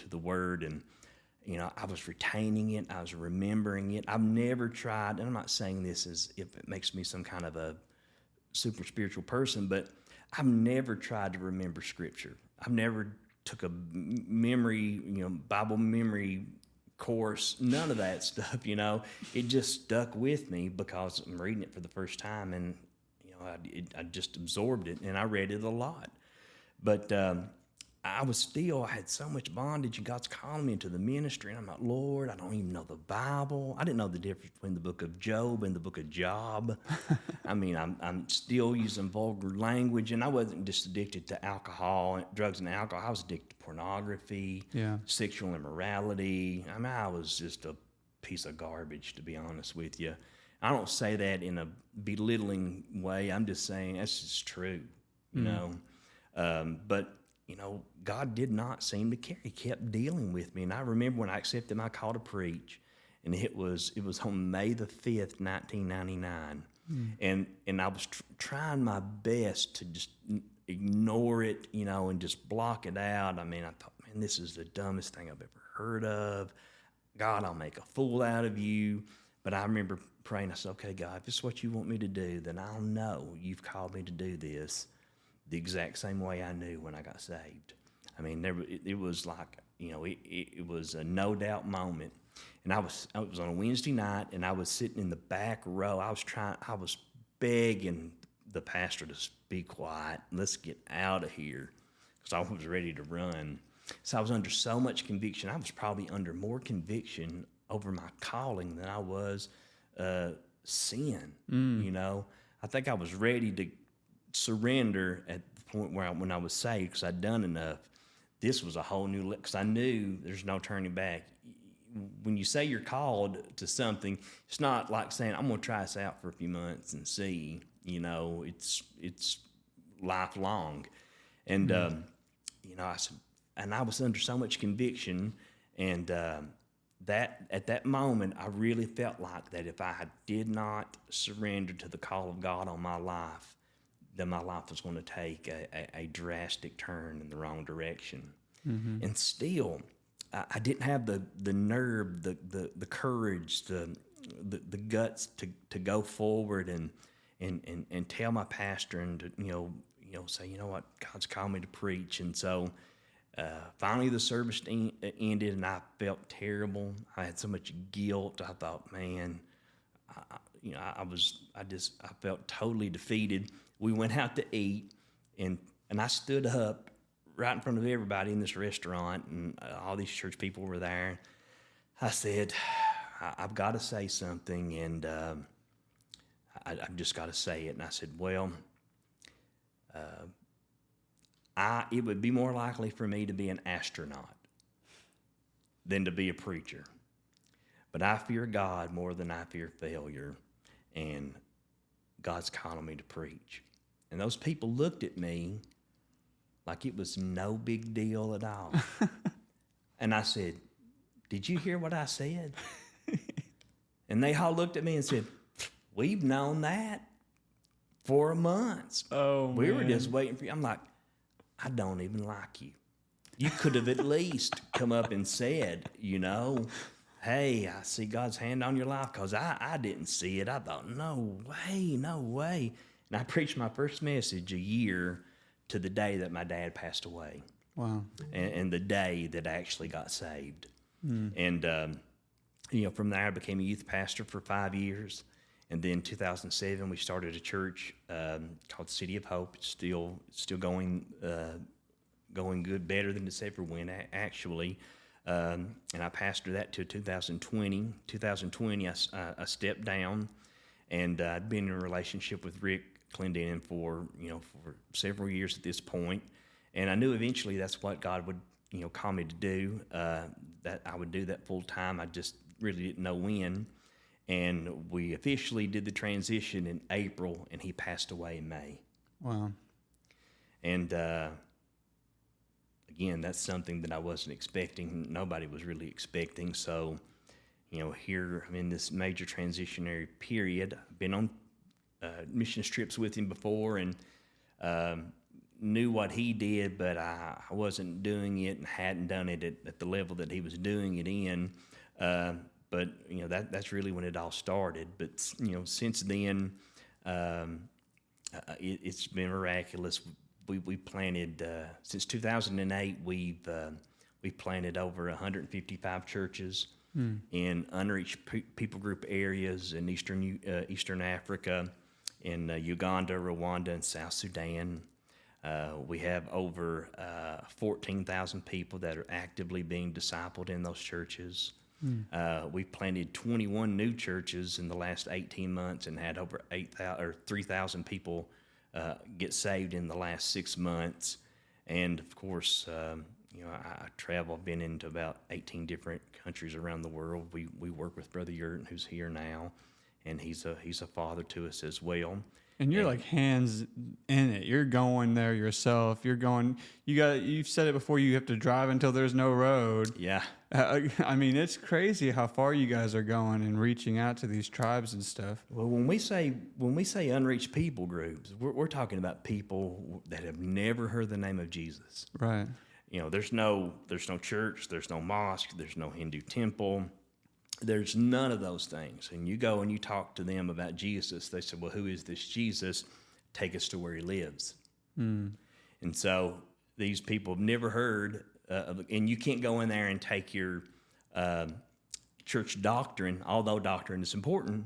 the Word, and I was retaining it. I was remembering it. I've never tried, and I'm not saying this as if it makes me some kind of a super spiritual person, but I've never tried to remember Scripture. I've never took a memory, Bible memory course, none of that stuff, It just stuck with me because I'm reading it for the first time, and, I just absorbed it, and I read it a lot. But I had so much bondage, and God's calling me into the ministry, and I'm like, Lord, I don't even know the Bible. I didn't know the difference between the book of Job and the book of Job. I mean, I'm still using vulgar language, and I wasn't just addicted to alcohol, drugs and alcohol. I was addicted to pornography, sexual immorality. I mean, I was just a piece of garbage, to be honest with you. I don't say that in a belittling way. I'm just saying that's just true, you know. But God did not seem to care. He kept dealing with me. And I remember when I accepted my call to preach, and it was on May the 5th, 1999. And I was trying my best to just ignore it, and just block it out. I mean, I thought, man, this is the dumbest thing I've ever heard of. God, I'll make a fool out of you. But I remember praying, I said, okay, God, if this is what you want me to do, then I'll know you've called me to do this the exact same way I knew when I got saved. I mean, it was like, it was a no doubt moment. And I was on a Wednesday night, and I was sitting in the back row. I was begging the pastor to be quiet. Let's get out of here, because I was ready to run. So I was under so much conviction. I was probably under more conviction over my calling than I was sin. I think I was ready to surrender at the point when I was saved, because I'd done enough. This was a whole new, because I knew there's no turning back. When you say you're called to something, it's not like saying, I'm going to try this out for a few months and see. It's lifelong. And, I said, and I was under so much conviction, and that at that moment, I really felt like that if I did not surrender to the call of God on my life, then my life was going to take a drastic turn in the wrong direction. And still, I didn't have the nerve, the courage, the guts to go forward and tell my pastor and to, say, what, God's called me to preach. And so Finally, the service ended, and I felt terrible. I had so much guilt. I thought, man, I felt totally defeated. We went out to eat, and I stood up right in front of everybody in this restaurant, and all these church people were there. I said, I've got to say something, and I've just got to say it. And I said, well, it would be more likely for me to be an astronaut than to be a preacher. But I fear God more than I fear failure, and God's calling me to preach. And those people looked at me like it was no big deal at all. And I said, did you hear what I said? And they all looked at me and said, we've known that for months. Oh, we were man. just waiting for you. I'm like, I don't even like you. You could have at least come up and said, hey, I see God's hand on your life, because I didn't see it. I thought, no way. And I preached my first message a year to the day that my dad passed away. Wow. And the day that I actually got saved. And, from there, I became a youth pastor for 5 years. And then 2007, we started a church called City of Hope. It's still going good, better than it's ever went, actually. And I pastored that till 2020. 2020, I stepped down, and I'd been in a relationship with Rick Clendenin for several years at this point. And I knew eventually that's what God would, call me to do, that I would do that full time. I just really didn't know when. And we officially did the transition in April, and he passed away in May. Wow. And again, that's something that I wasn't expecting. Nobody was really expecting. So, here I'm in this major transitionary period. I've been on mission trips with him before, and knew what he did, but I wasn't doing it and hadn't done it at the level that he was doing it in. But that's really when it all started. But since then, it's been miraculous. We planted since 2008. We've planted over 155 churches in unreached people group areas in Eastern Africa, in Uganda, Rwanda, and South Sudan. We have over 14,000 people that are actively being discipled in those churches. We've planted 21 new churches in the last 18 months and had over 3,000 people get saved in the last 6 months. And of course, I travel. I've been into about 18 different countries around the world. We work with Brother Yurt, who's here now, and he's a father to us as well. And you're like hands in it. You're going there yourself. You've said it before, you have to drive until there's no road. Yeah. I mean, it's crazy how far you guys are going and reaching out to these tribes and stuff. Well, when we say unreached people groups, we're talking about people that have never heard the name of Jesus. Right. There's no church, there's no mosque, there's no Hindu temple. There's none of those things. And you go and you talk to them about Jesus. They say, well, who is this Jesus? Take us to where he lives. And so these people have never heard, and you can't go in there and take your church doctrine, although doctrine is important,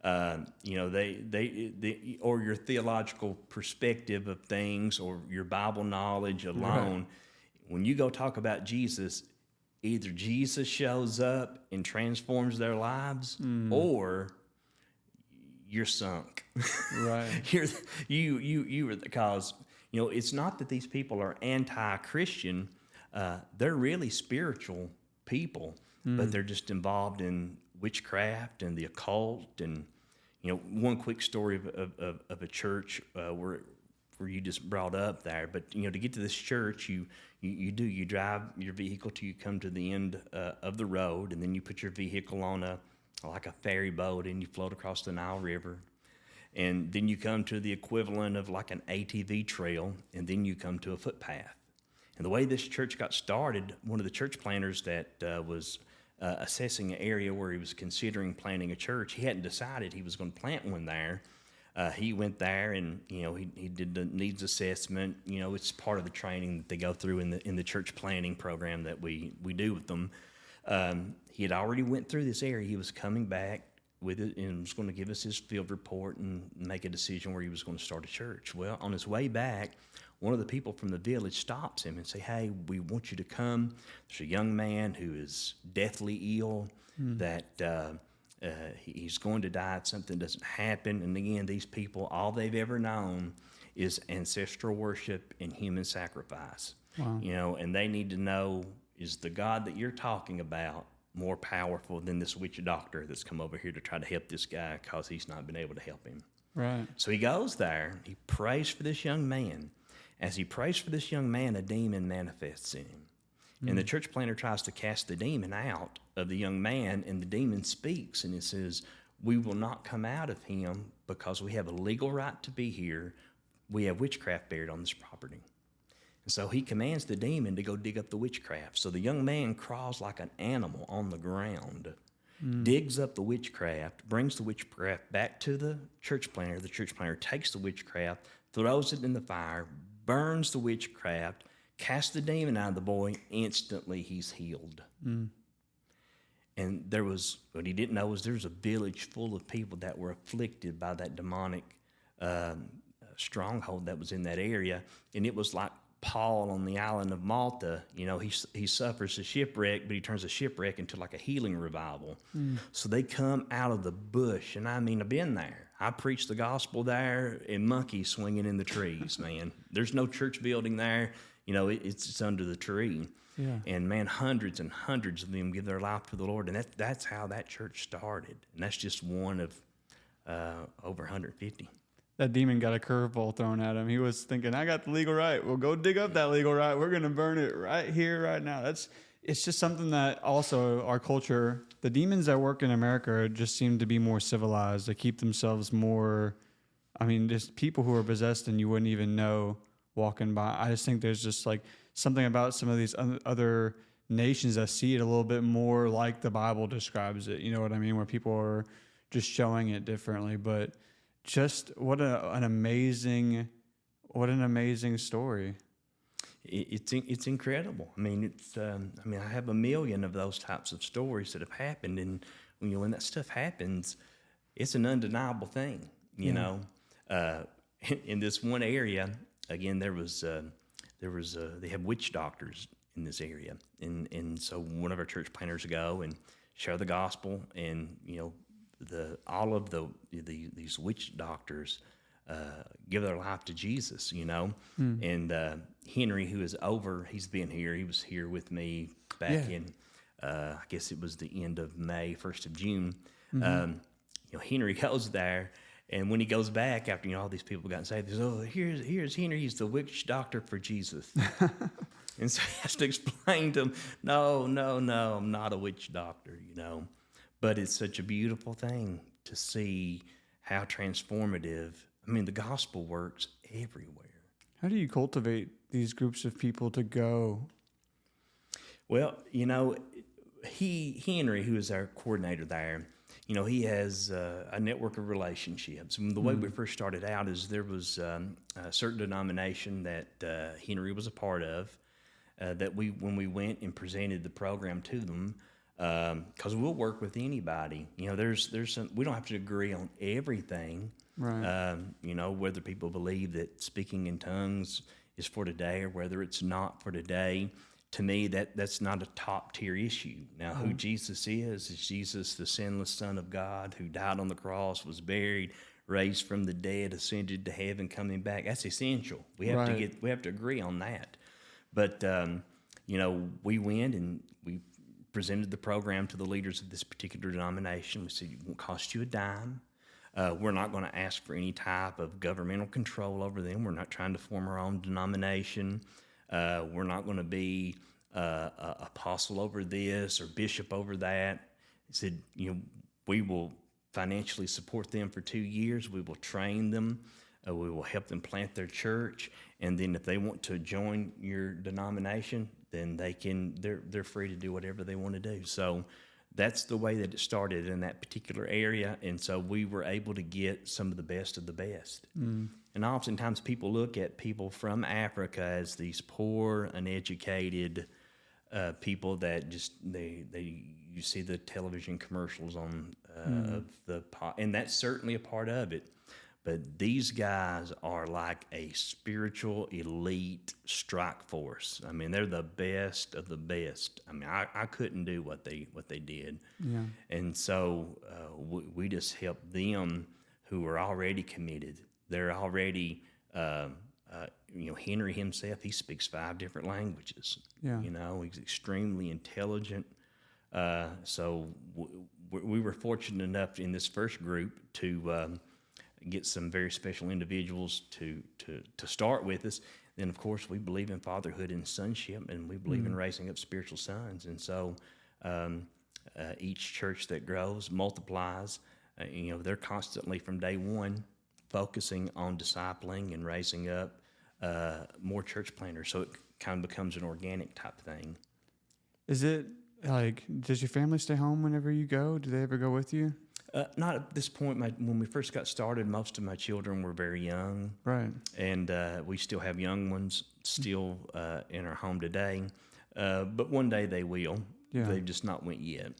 they or your theological perspective of things or your Bible knowledge alone. Right. When you go talk about Jesus, either Jesus shows up and transforms their lives, or you're sunk. Right. you are the cause. It's not that these people are anti-Christian. They're really spiritual people, but they're just involved in witchcraft and the occult. And one quick story of a church where you just brought up there. But to get to this church, you drive your vehicle till you come to the end of the road, and then you put your vehicle on a ferry boat and you float across the Nile River, and then you come to the equivalent of like an ATV trail, and then you come to a footpath. And the way this church got started, one of the church planters that was assessing an area where he was considering planting a church, he hadn't decided he was going to plant one there. He went there, and he did the needs assessment. It's part of the training that they go through in the church planning program that we do with them. He had already went through this area. He was coming back with it and was going to give us his field report and make a decision where he was going to start a church. Well, on his way back, one of the people from the village stops him and say, "Hey, we want you to come. There's a young man who is deathly ill that he's going to die if something doesn't happen." And again, these people, all they've ever known is ancestral worship and human sacrifice. Wow. And they need to know, is the God that you're talking about more powerful than this witch doctor that's come over here to try to help this guy because he's not been able to help him? Right. So he goes there, he prays for this young man. As he prays for this young man, a demon manifests in him. And the church planter tries to cast the demon out of the young man, and the demon speaks, and it says, "We will not come out of him because we have a legal right to be here. We have witchcraft buried on this property." And so he commands the demon to go dig up the witchcraft. So the young man crawls like an animal on the ground, digs up the witchcraft, brings the witchcraft back to the church planter. The church planter takes the witchcraft, throws it in the fire, burns the witchcraft, casts the demon out of the boy. Instantly, he's healed. And what he didn't know was there was a village full of people that were afflicted by that demonic stronghold that was in that area. And it was like Paul on the island of Malta. He suffers a shipwreck, but he turns a shipwreck into like a healing revival. So they come out of the bush, and I mean, I've been there. I preached the gospel there, and monkeys swinging in the trees, man. There's no church building there. It's under the tree. Yeah. And man, hundreds and hundreds of them give their life to the Lord, and that's how that church started. And that's just one of over 150. That demon got a curveball thrown at him. He was thinking, "I got the legal right. Well, go dig up that legal right. We're going to burn it right here, right now." It's just something that also our culture, the demons that work in America just seem to be more civilized. They keep themselves more, just people who are possessed and you wouldn't even know walking by. I just think there's just like something about some of these other nations that see it a little bit more like the Bible describes it. You know what I mean? Where people are just showing it differently. But just what an amazing story. It's incredible. I have a million of those types of stories that have happened, and when that stuff happens, it's an undeniable thing. In this one area, again, they have witch doctors in this area, and so one of our church planters go and share the gospel, and all of these witch doctors give their life to Jesus, And Henry, who is he's been here. He was here with me back in, I guess it was the end of May, 1st of June. Henry goes there, and when he goes back after all these people got saved, he says, "Oh, here's Henry. He's the witch doctor for Jesus." And so he has to explain to him, "No, I'm not a witch doctor, But it's such a beautiful thing to see how transformative. The gospel works everywhere. How do you cultivate these groups of people to go? Well, Henry, who is our coordinator there, he has a network of relationships. And the way we first started out is there was a certain denomination that Henry was a part of, that when we went and presented the program to them, because we'll work with anybody. There's some, we don't have to agree on everything. Right. Whether people believe that speaking in tongues is for today or whether it's not for today. To me, that's not a top tier issue. Now, who Jesus is Jesus, the sinless Son of God, who died on the cross, was buried, raised from the dead, ascended to heaven, coming back. That's essential. We have to agree on that. But we went and we presented the program to the leaders of this particular denomination. We said, "It won't cost you a dime. We're not going to ask for any type of governmental control over them. We're not trying to form our own denomination. We're not going to be apostle over this or bishop over that." He said, "We will financially support them for 2 years. We will train them. We will help them plant their church. And then if they want to join your denomination, then they're free to do whatever they want to do." So that's the way that it started in that particular area. And so we were able to get some of the best of the best. And oftentimes people look at people from Africa as these poor, uneducated people that just, you see the television commercials on and that's certainly a part of it. But these guys are like a spiritual elite strike force. I mean, they're the best of the best. I mean, I couldn't do what they did. Yeah. And so we just helped them who were already committed. They're already, Henry himself, he speaks 5 different languages. Yeah. He's extremely intelligent. So we were fortunate enough in this first group to get some very special individuals to start with us. Then, of course, we believe in fatherhood and sonship, and we believe in raising up spiritual sons. And so each church that grows multiplies. They're constantly from day one focusing on discipling and raising up more church planters. So it kind of becomes an organic type thing. Is it like, does your family stay home whenever you go? Do they ever go with you? Not at this point. When we first got started, most of my children were very young. Right. And we still have young ones still in our home today. But one day they will. Yeah. They've just not went yet.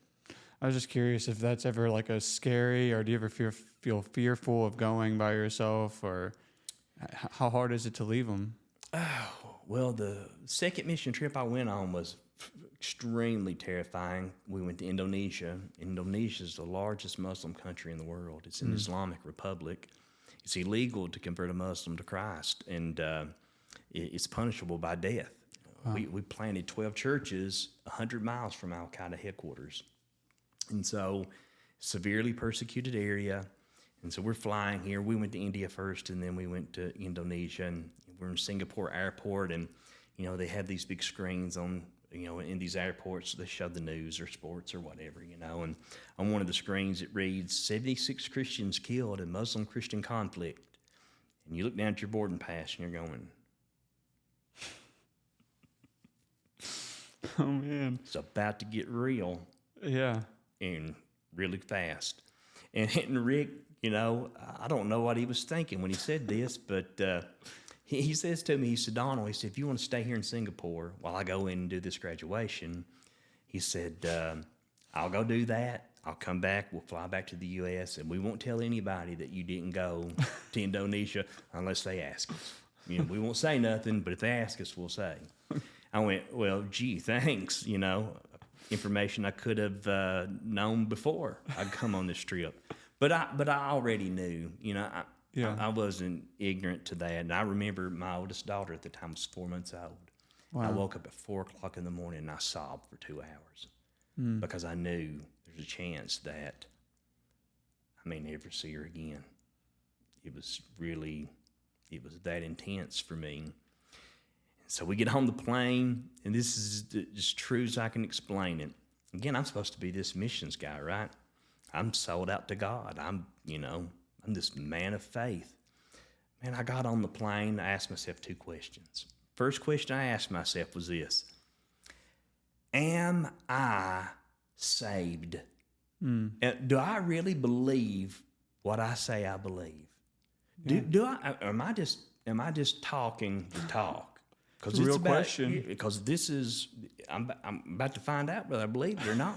I was just curious if that's ever like a scary, or do you ever feel fearful of going by yourself, or how hard is it to leave them? Oh, well, the second mission trip I went on was extremely terrifying. We went to Indonesia. Indonesia is the largest Muslim country in the world. It's an Islamic republic. It's illegal to convert a Muslim to Christ, and it's punishable by death. Wow. We planted 12 churches 100 miles from Al-Qaeda headquarters. And so, severely persecuted area. And so we're flying here. We went to India first, and then we went to Indonesia. And we're in Singapore airport, and, they have these big screens on, in these airports. They show the news or sports or whatever, And on one of the screens, it reads, 76 Christians killed in Muslim-Christian conflict. And you look down at your boarding pass, and you're going, oh, man. It's about to get real. Yeah. And really fast. And Rick, I don't know what he was thinking when he said this, but he says to me, he said, Donald, he said, if you want to stay here in Singapore while I go in and do this graduation, he said, I'll go do that. I'll come back. We'll fly back to the U.S., and we won't tell anybody that you didn't go to Indonesia unless they ask us. We won't say nothing, but if they ask us, we'll say. I went, well, gee, thanks, information I could have known before I'd come on this trip. But I already knew, I wasn't ignorant to that. And I remember my oldest daughter at the time was 4 months old. Wow. I woke up at 4 o'clock in the morning and I sobbed for 2 hours because I knew there's a chance that I may never see her again. It was that intense for me. So we get on the plane, and this is as true as I can explain it. Again, I'm supposed to be this missions guy, right? I'm sold out to God. I'm this man of faith. Man, I got on the plane. I asked myself 2 questions. First question I asked myself was this: am I saved? Do I really believe what I say I believe? Yeah. Am I just talking the talk? Because it's a real question. Because I'm about to find out whether I believe it or not.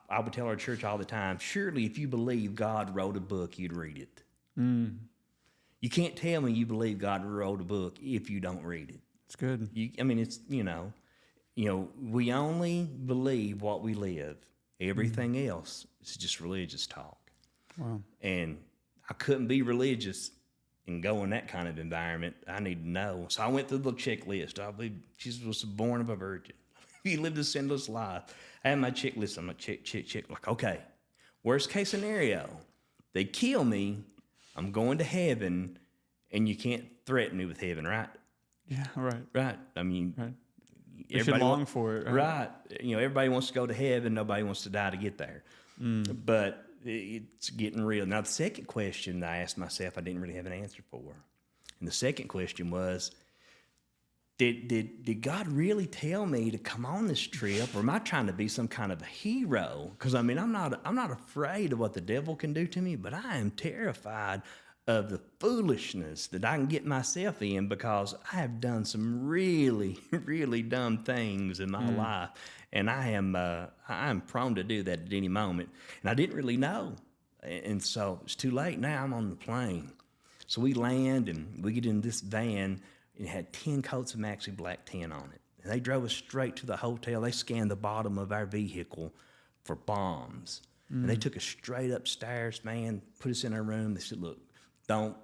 I would tell our church all the time, surely if you believe God wrote a book, you'd read it. You can't tell me you believe God wrote a book if you don't read it. It's good. We only believe what we live. Everything else is just religious talk. Wow. And I couldn't be religious and go in that kind of environment. I need to know. So I went through the checklist. I believe Jesus was born of a virgin. He lived a sinless life. I had my checklist. I'm like, check. Like, okay, worst case scenario, they kill me. I'm going to heaven, and you can't threaten me with heaven, right? Yeah, right. Right. I mean, right. You should long for it. Right. Everybody wants to go to heaven. Nobody wants to die to get there. But it's getting real. Now, the second question I asked myself, I didn't really have an answer for. And the second question was, did God really tell me to come on this trip, or am I trying to be some kind of a hero? Because I mean, I'm not afraid of what the devil can do to me, but I am terrified of the foolishness that I can get myself in because I have done some really, really dumb things in my life, and I am prone to do that at any moment, and I didn't really know, and so it's too late now. I'm on the plane, so we land and we get in this van. It had 10 coats of Maxi Black 10 on it. And they drove us straight to the hotel. They scanned the bottom of our vehicle for bombs. And they took us straight upstairs, man, put us in our room. They said, look, don't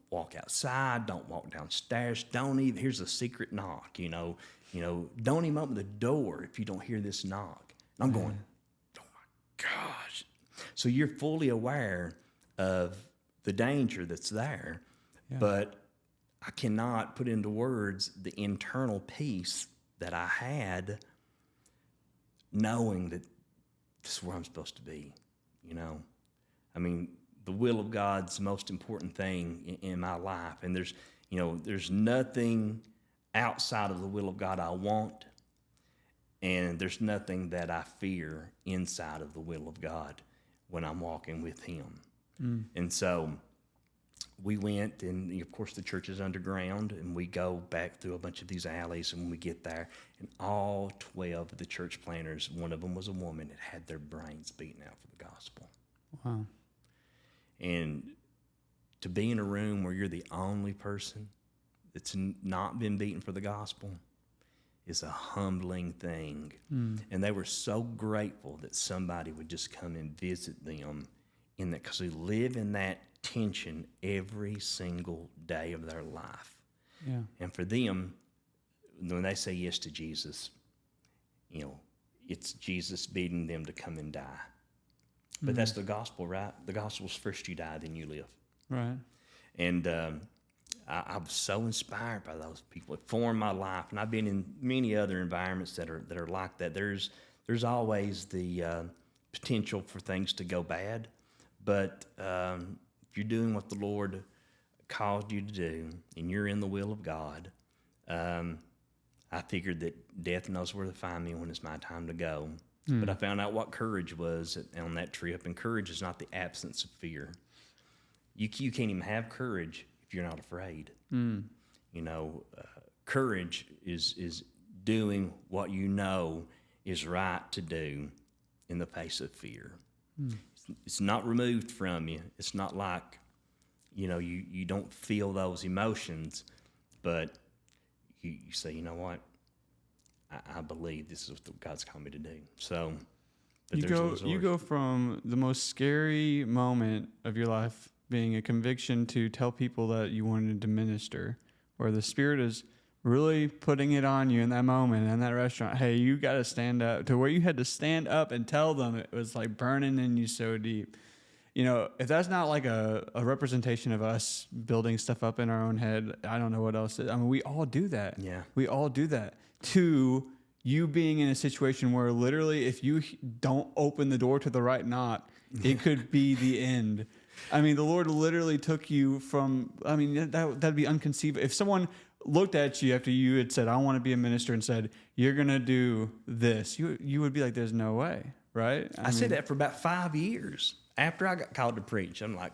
walk outside, don't walk downstairs, don't even, here's a secret knock, don't even open the door if you don't hear this knock. And I'm going, oh my gosh. So you're fully aware of the danger that's there, but I cannot put into words the internal peace that I had knowing that this is where I'm supposed to be, I mean, the will of God's the most important thing in my life. And there's nothing outside of the will of God I want, and there's nothing that I fear inside of the will of God when I'm walking with Him. And so we went, and of course the church is underground, and we go back through a bunch of these alleys, and when we get there, and all 12 of the church planters, one of them was a woman that had their brains beaten out for the gospel. Wow. And to be in a room where you're the only person that's not been beaten for the gospel is a humbling thing. And they were so grateful that somebody would just come and visit them in that, because they live in that tension every single day of their life. Yeah. And for them, when they say yes to Jesus, it's Jesus beating them to come and die. But that's the gospel, right? The gospel's first you die, then you live. Right. And I was so inspired by those people. It formed my life, and I've been in many other environments that are like that. There's always the potential for things to go bad, but if you're doing what the Lord called you to do, and you're in the will of God, I figured that death knows where to find me when it's my time to go. But I found out what courage was on that trip, and courage is not the absence of fear. You can't even have courage if you're not afraid. Courage is doing what you know is right to do in the face of fear. It's not removed from you. It's not like, you don't feel those emotions, but you say, you know what? I believe this is what God's called me to do. So, but You go from the most scary moment of your life being a conviction to tell people that you wanted to minister, where the Spirit is really putting it on you in that moment in that restaurant. Hey, you got to stand up, to where you had to stand up and tell them. It was like burning in you so deep. If that's not like a representation of us building stuff up in our own head, I don't know what else is. I mean, we all do that. Yeah. We all do that. To you being in a situation where literally if you don't open the door to the right knot, it could be the end. I mean, the Lord literally took you from, that'd be unconceivable. If someone looked at you after you had said, I want to be a minister, and said, you're going to do this, you would be like, there's no way, right? I said that for about 5 years. After I got called to preach, I'm like,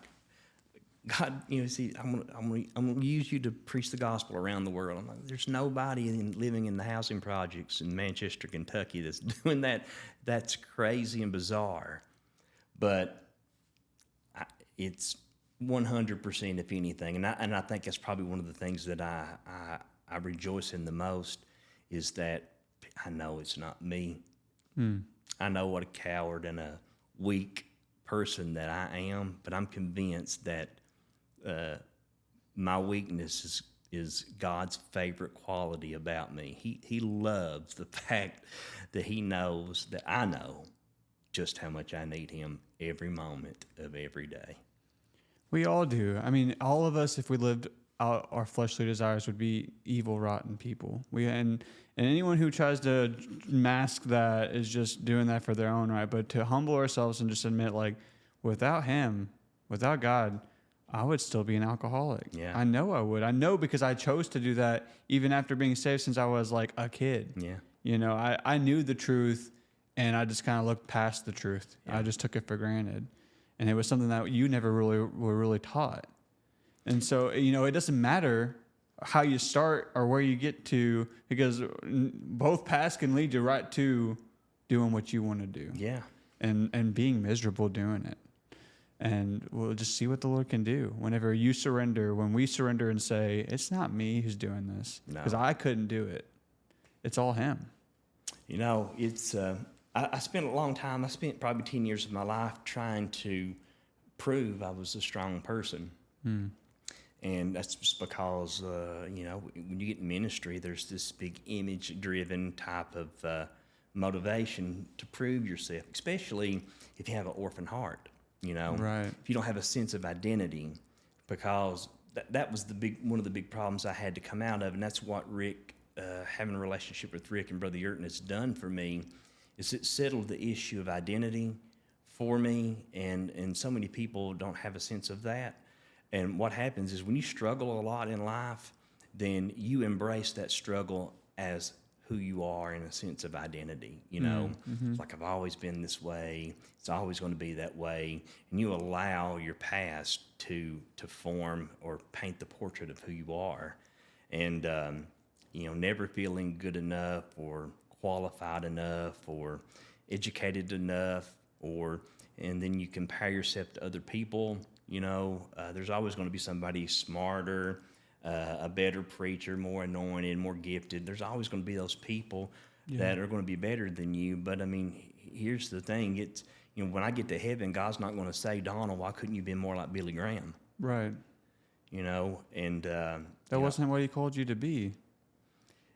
God, I'm gonna use you to preach the gospel around the world. I'm like, there's nobody living in the housing projects in Manchester, Kentucky that's doing that. That's crazy and bizarre. But it's 100%, if anything. And I think that's probably one of the things that I rejoice in the most, is that I know it's not me. I know what a coward and a weak person that I am, but I'm convinced that my weakness is God's favorite quality about me. He loves the fact that He knows that I know just how much I need Him every moment of every day. We all do. I mean, all of us, if we lived out our fleshly desires, would be evil, rotten people. And anyone who tries to mask that is just doing that for their own right. But to humble ourselves and just admit, like, without Him, without God, I would still be an alcoholic. Yeah. I know I would. I know because I chose to do that even after being saved since I was like a kid. Yeah. You know, I knew the truth and I just kind of looked past the truth. Yeah. I just took it for granted. And it was something that you never really were really taught. And so, you know, it doesn't matter how you start or where you get to because both paths can lead you right to doing what you want to do. Yeah. And being miserable doing it. And we'll just see what the Lord can do. Whenever you surrender, when we surrender and say, it's not me who's doing this, because No. I couldn't do it. It's all Him. You know, it's I spent a long time. I spent probably 10 years of my life trying to prove I was a strong person. And that's just because, you know, when you get in ministry, there's this big image-driven type of motivation to prove yourself, especially if you have an orphan heart, you know. Right. If you don't have a sense of identity, because that was one of the big problems I had to come out of, and that's what Rick, having a relationship with Rick and Brother Yurton has done for me, is it settled the issue of identity for me, and so many people don't have a sense of that. And what happens is when you struggle a lot in life, then you embrace that struggle as who you are in a sense of identity. You know, it's like I've always been this way. It's always going to be that way. And you allow your past to form or paint the portrait of who you are. And, you know, never feeling good enough or qualified enough or educated enough and then you compare yourself to other people. You know, there's always going to be somebody smarter, a better preacher, more anointed, more gifted. There's always going to be those people that are going to be better than you. But I mean, here's the thing: it's, you know, when I get to heaven, God's not going to say, "Donald, why couldn't you be more like Billy Graham?" Right. You know, and That wasn't what He called you to be.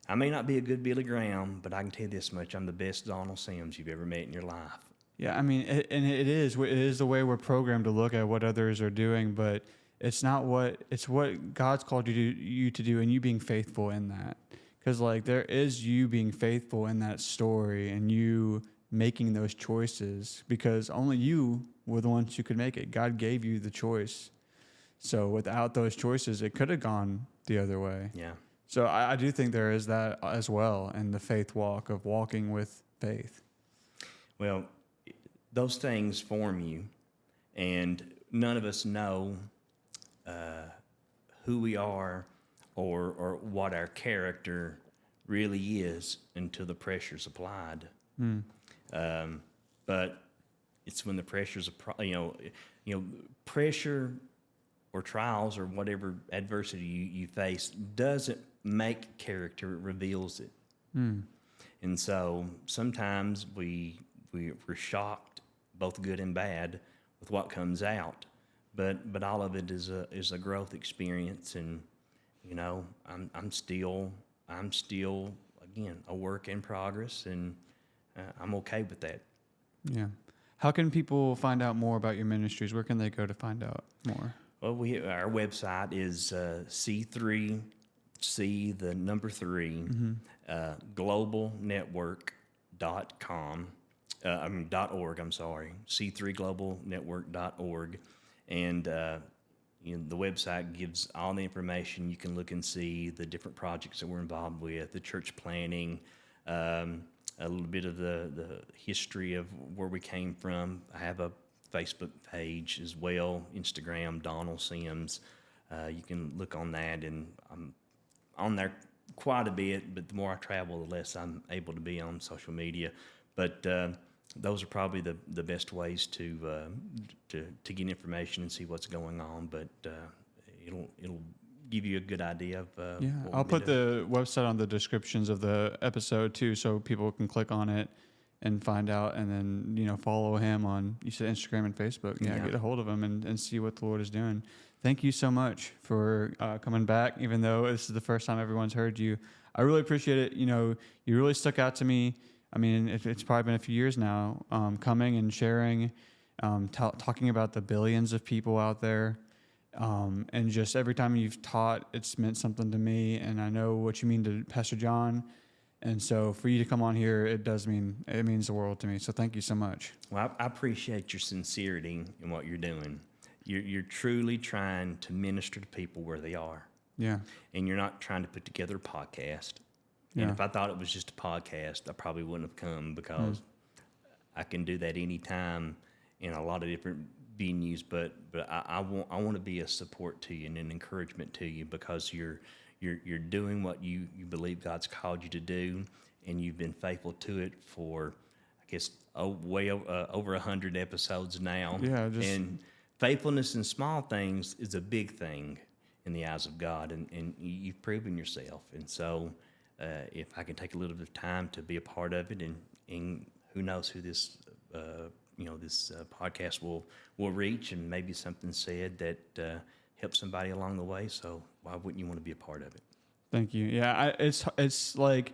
I may not be a good Billy Graham, but I can tell you this much: I'm the best Donald Sims you've ever met in your life. Yeah, I mean, it is the way we're programmed to look at what others are doing, but it's what God's called you to do, and you being faithful in that. Because like there is you being faithful in that story, and you making those choices, because only you were the ones who could make it. God gave you the choice, so without those choices, it could have gone the other way. Yeah. So I do think there is that as well, in the faith walk of walking with faith. Well, those things form you, and none of us know who we are or what our character really is until the pressure's applied. But it's when the pressure's, pressure or trials or whatever adversity you face doesn't make character, it reveals it. And so sometimes we're shocked, both good and bad, with what comes out. But all of it is a growth experience, and you know, I'm still again a work in progress, and I'm okay with that. Yeah. How can people find out more about your ministries? Where can they go to find out more? Well, our website is C3, C the number 3, globalnetwork.com. .org, I'm sorry, C3globalnetwork.org. And the website gives all the information. You can look and see the different projects that we're involved with, the church planning, a little bit of the history of where we came from. I have a Facebook page as well, Instagram, Donald Sims. You can look on that, and I'm on there quite a bit, but the more I travel, the less I'm able to be on social media. But those are probably the best ways to get information and see what's going on. But it'll give you a good idea of I'll put the website on the descriptions of the episode too, so people can click on it and find out, and then follow him on, you said, Instagram and Facebook. Get a hold of him and see what the Lord is doing. Thank you so much for coming back, even though this is the first time everyone's heard you. I really appreciate it. You really stuck out to me. I mean, it's probably been a few years now, coming and sharing, talking about the billions of people out there. And just every time you've taught, it's meant something to me. And I know what you mean to Pastor John. And so for you to come on here, it means the world to me. So thank you so much. Well, I appreciate your sincerity in what you're doing. You're truly trying to minister to people where they are, Yeah. and you're not trying to put together a podcast. And Yeah. if I thought it was just a podcast, I probably wouldn't have come, because I can do that anytime in a lot of different venues. But I want to be a support to you and an encouragement to you, because you're doing what you believe God's called you to do, and you've been faithful to it for, I guess, over 100 episodes now. Yeah, and faithfulness in small things is a big thing in the eyes of God, and you've proven yourself. And so, if I can take a little bit of time to be a part of it, and who knows who this podcast will reach, and maybe something said that helps somebody along the way. So why wouldn't you want to be a part of it? Thank you. Yeah, it's like,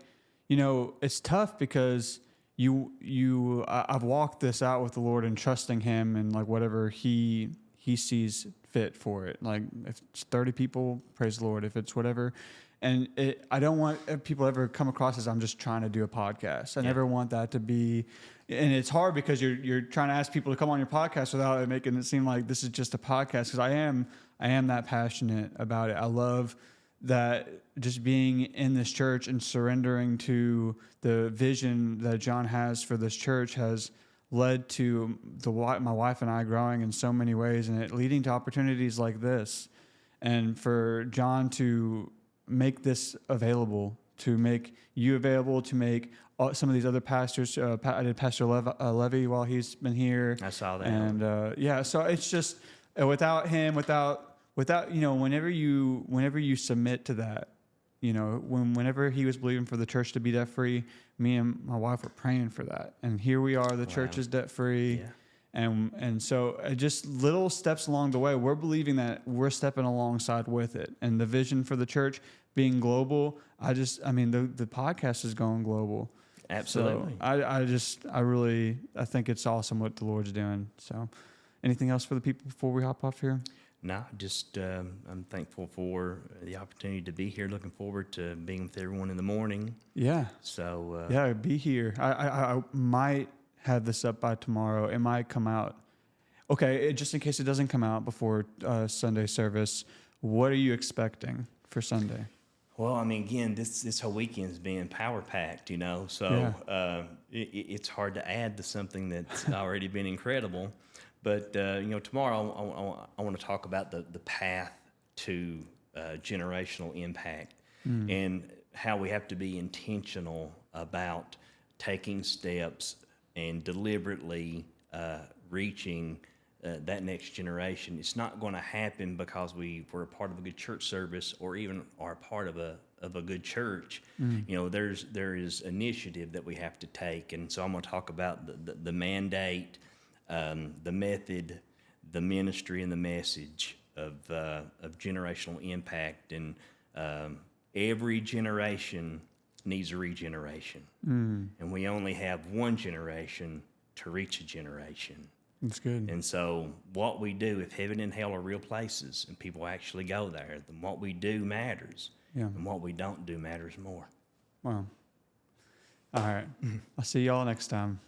it's tough because I've walked this out with the Lord and trusting Him, and like whatever He sees fit for it. Like if it's 30 people, praise the Lord. If it's whatever, and I don't want people ever come across as I'm just trying to do a podcast. I never want that to be. And it's hard because you're trying to ask people to come on your podcast without it making it seem like this is just a podcast. Because I am that passionate about it. I love that, just being in this church and surrendering to the vision that John has for this church has led to my wife and I growing in so many ways, and it leading to opportunities like this. And for John to make this available, to make you available, to make some of these other pastors. I did Pastor Levy while he's been here. I saw that. And so it's just without him, without whenever you submit to that, whenever he was believing for the church to be debt free, me and my wife were praying for that, and here we are. The church is debt free. Yeah. And so just little steps along the way, we're believing that we're stepping alongside with it. And the vision for the church being global, the podcast is going global. Absolutely. So I think it's awesome what the Lord's doing. So anything else for the people before we hop off here? No, just I'm thankful for the opportunity to be here. Looking forward to being with everyone in the morning. Yeah. So be here. I might have this up by tomorrow. It might come out. Okay, just in case it doesn't come out before Sunday service, what are you expecting for Sunday? Well, again, this whole weekend is being power packed, so it's hard to add to something that's already been incredible. But tomorrow I want to talk about the path to generational impact, and how we have to be intentional about taking steps and deliberately reaching that next generation. It's not going to happen because we're a part of a good church service, or even are a part of a good church. There is initiative that we have to take, and so I'm going to talk about the mandate, the method, the ministry, and the message of generational impact. And every generation needs a regeneration, and we only have one generation to reach a generation. That's good. And so what we do, if heaven and hell are real places and people actually go there, then what we do matters. Yeah. And what we don't do matters more. Wow. All right. I'll see y'all next time.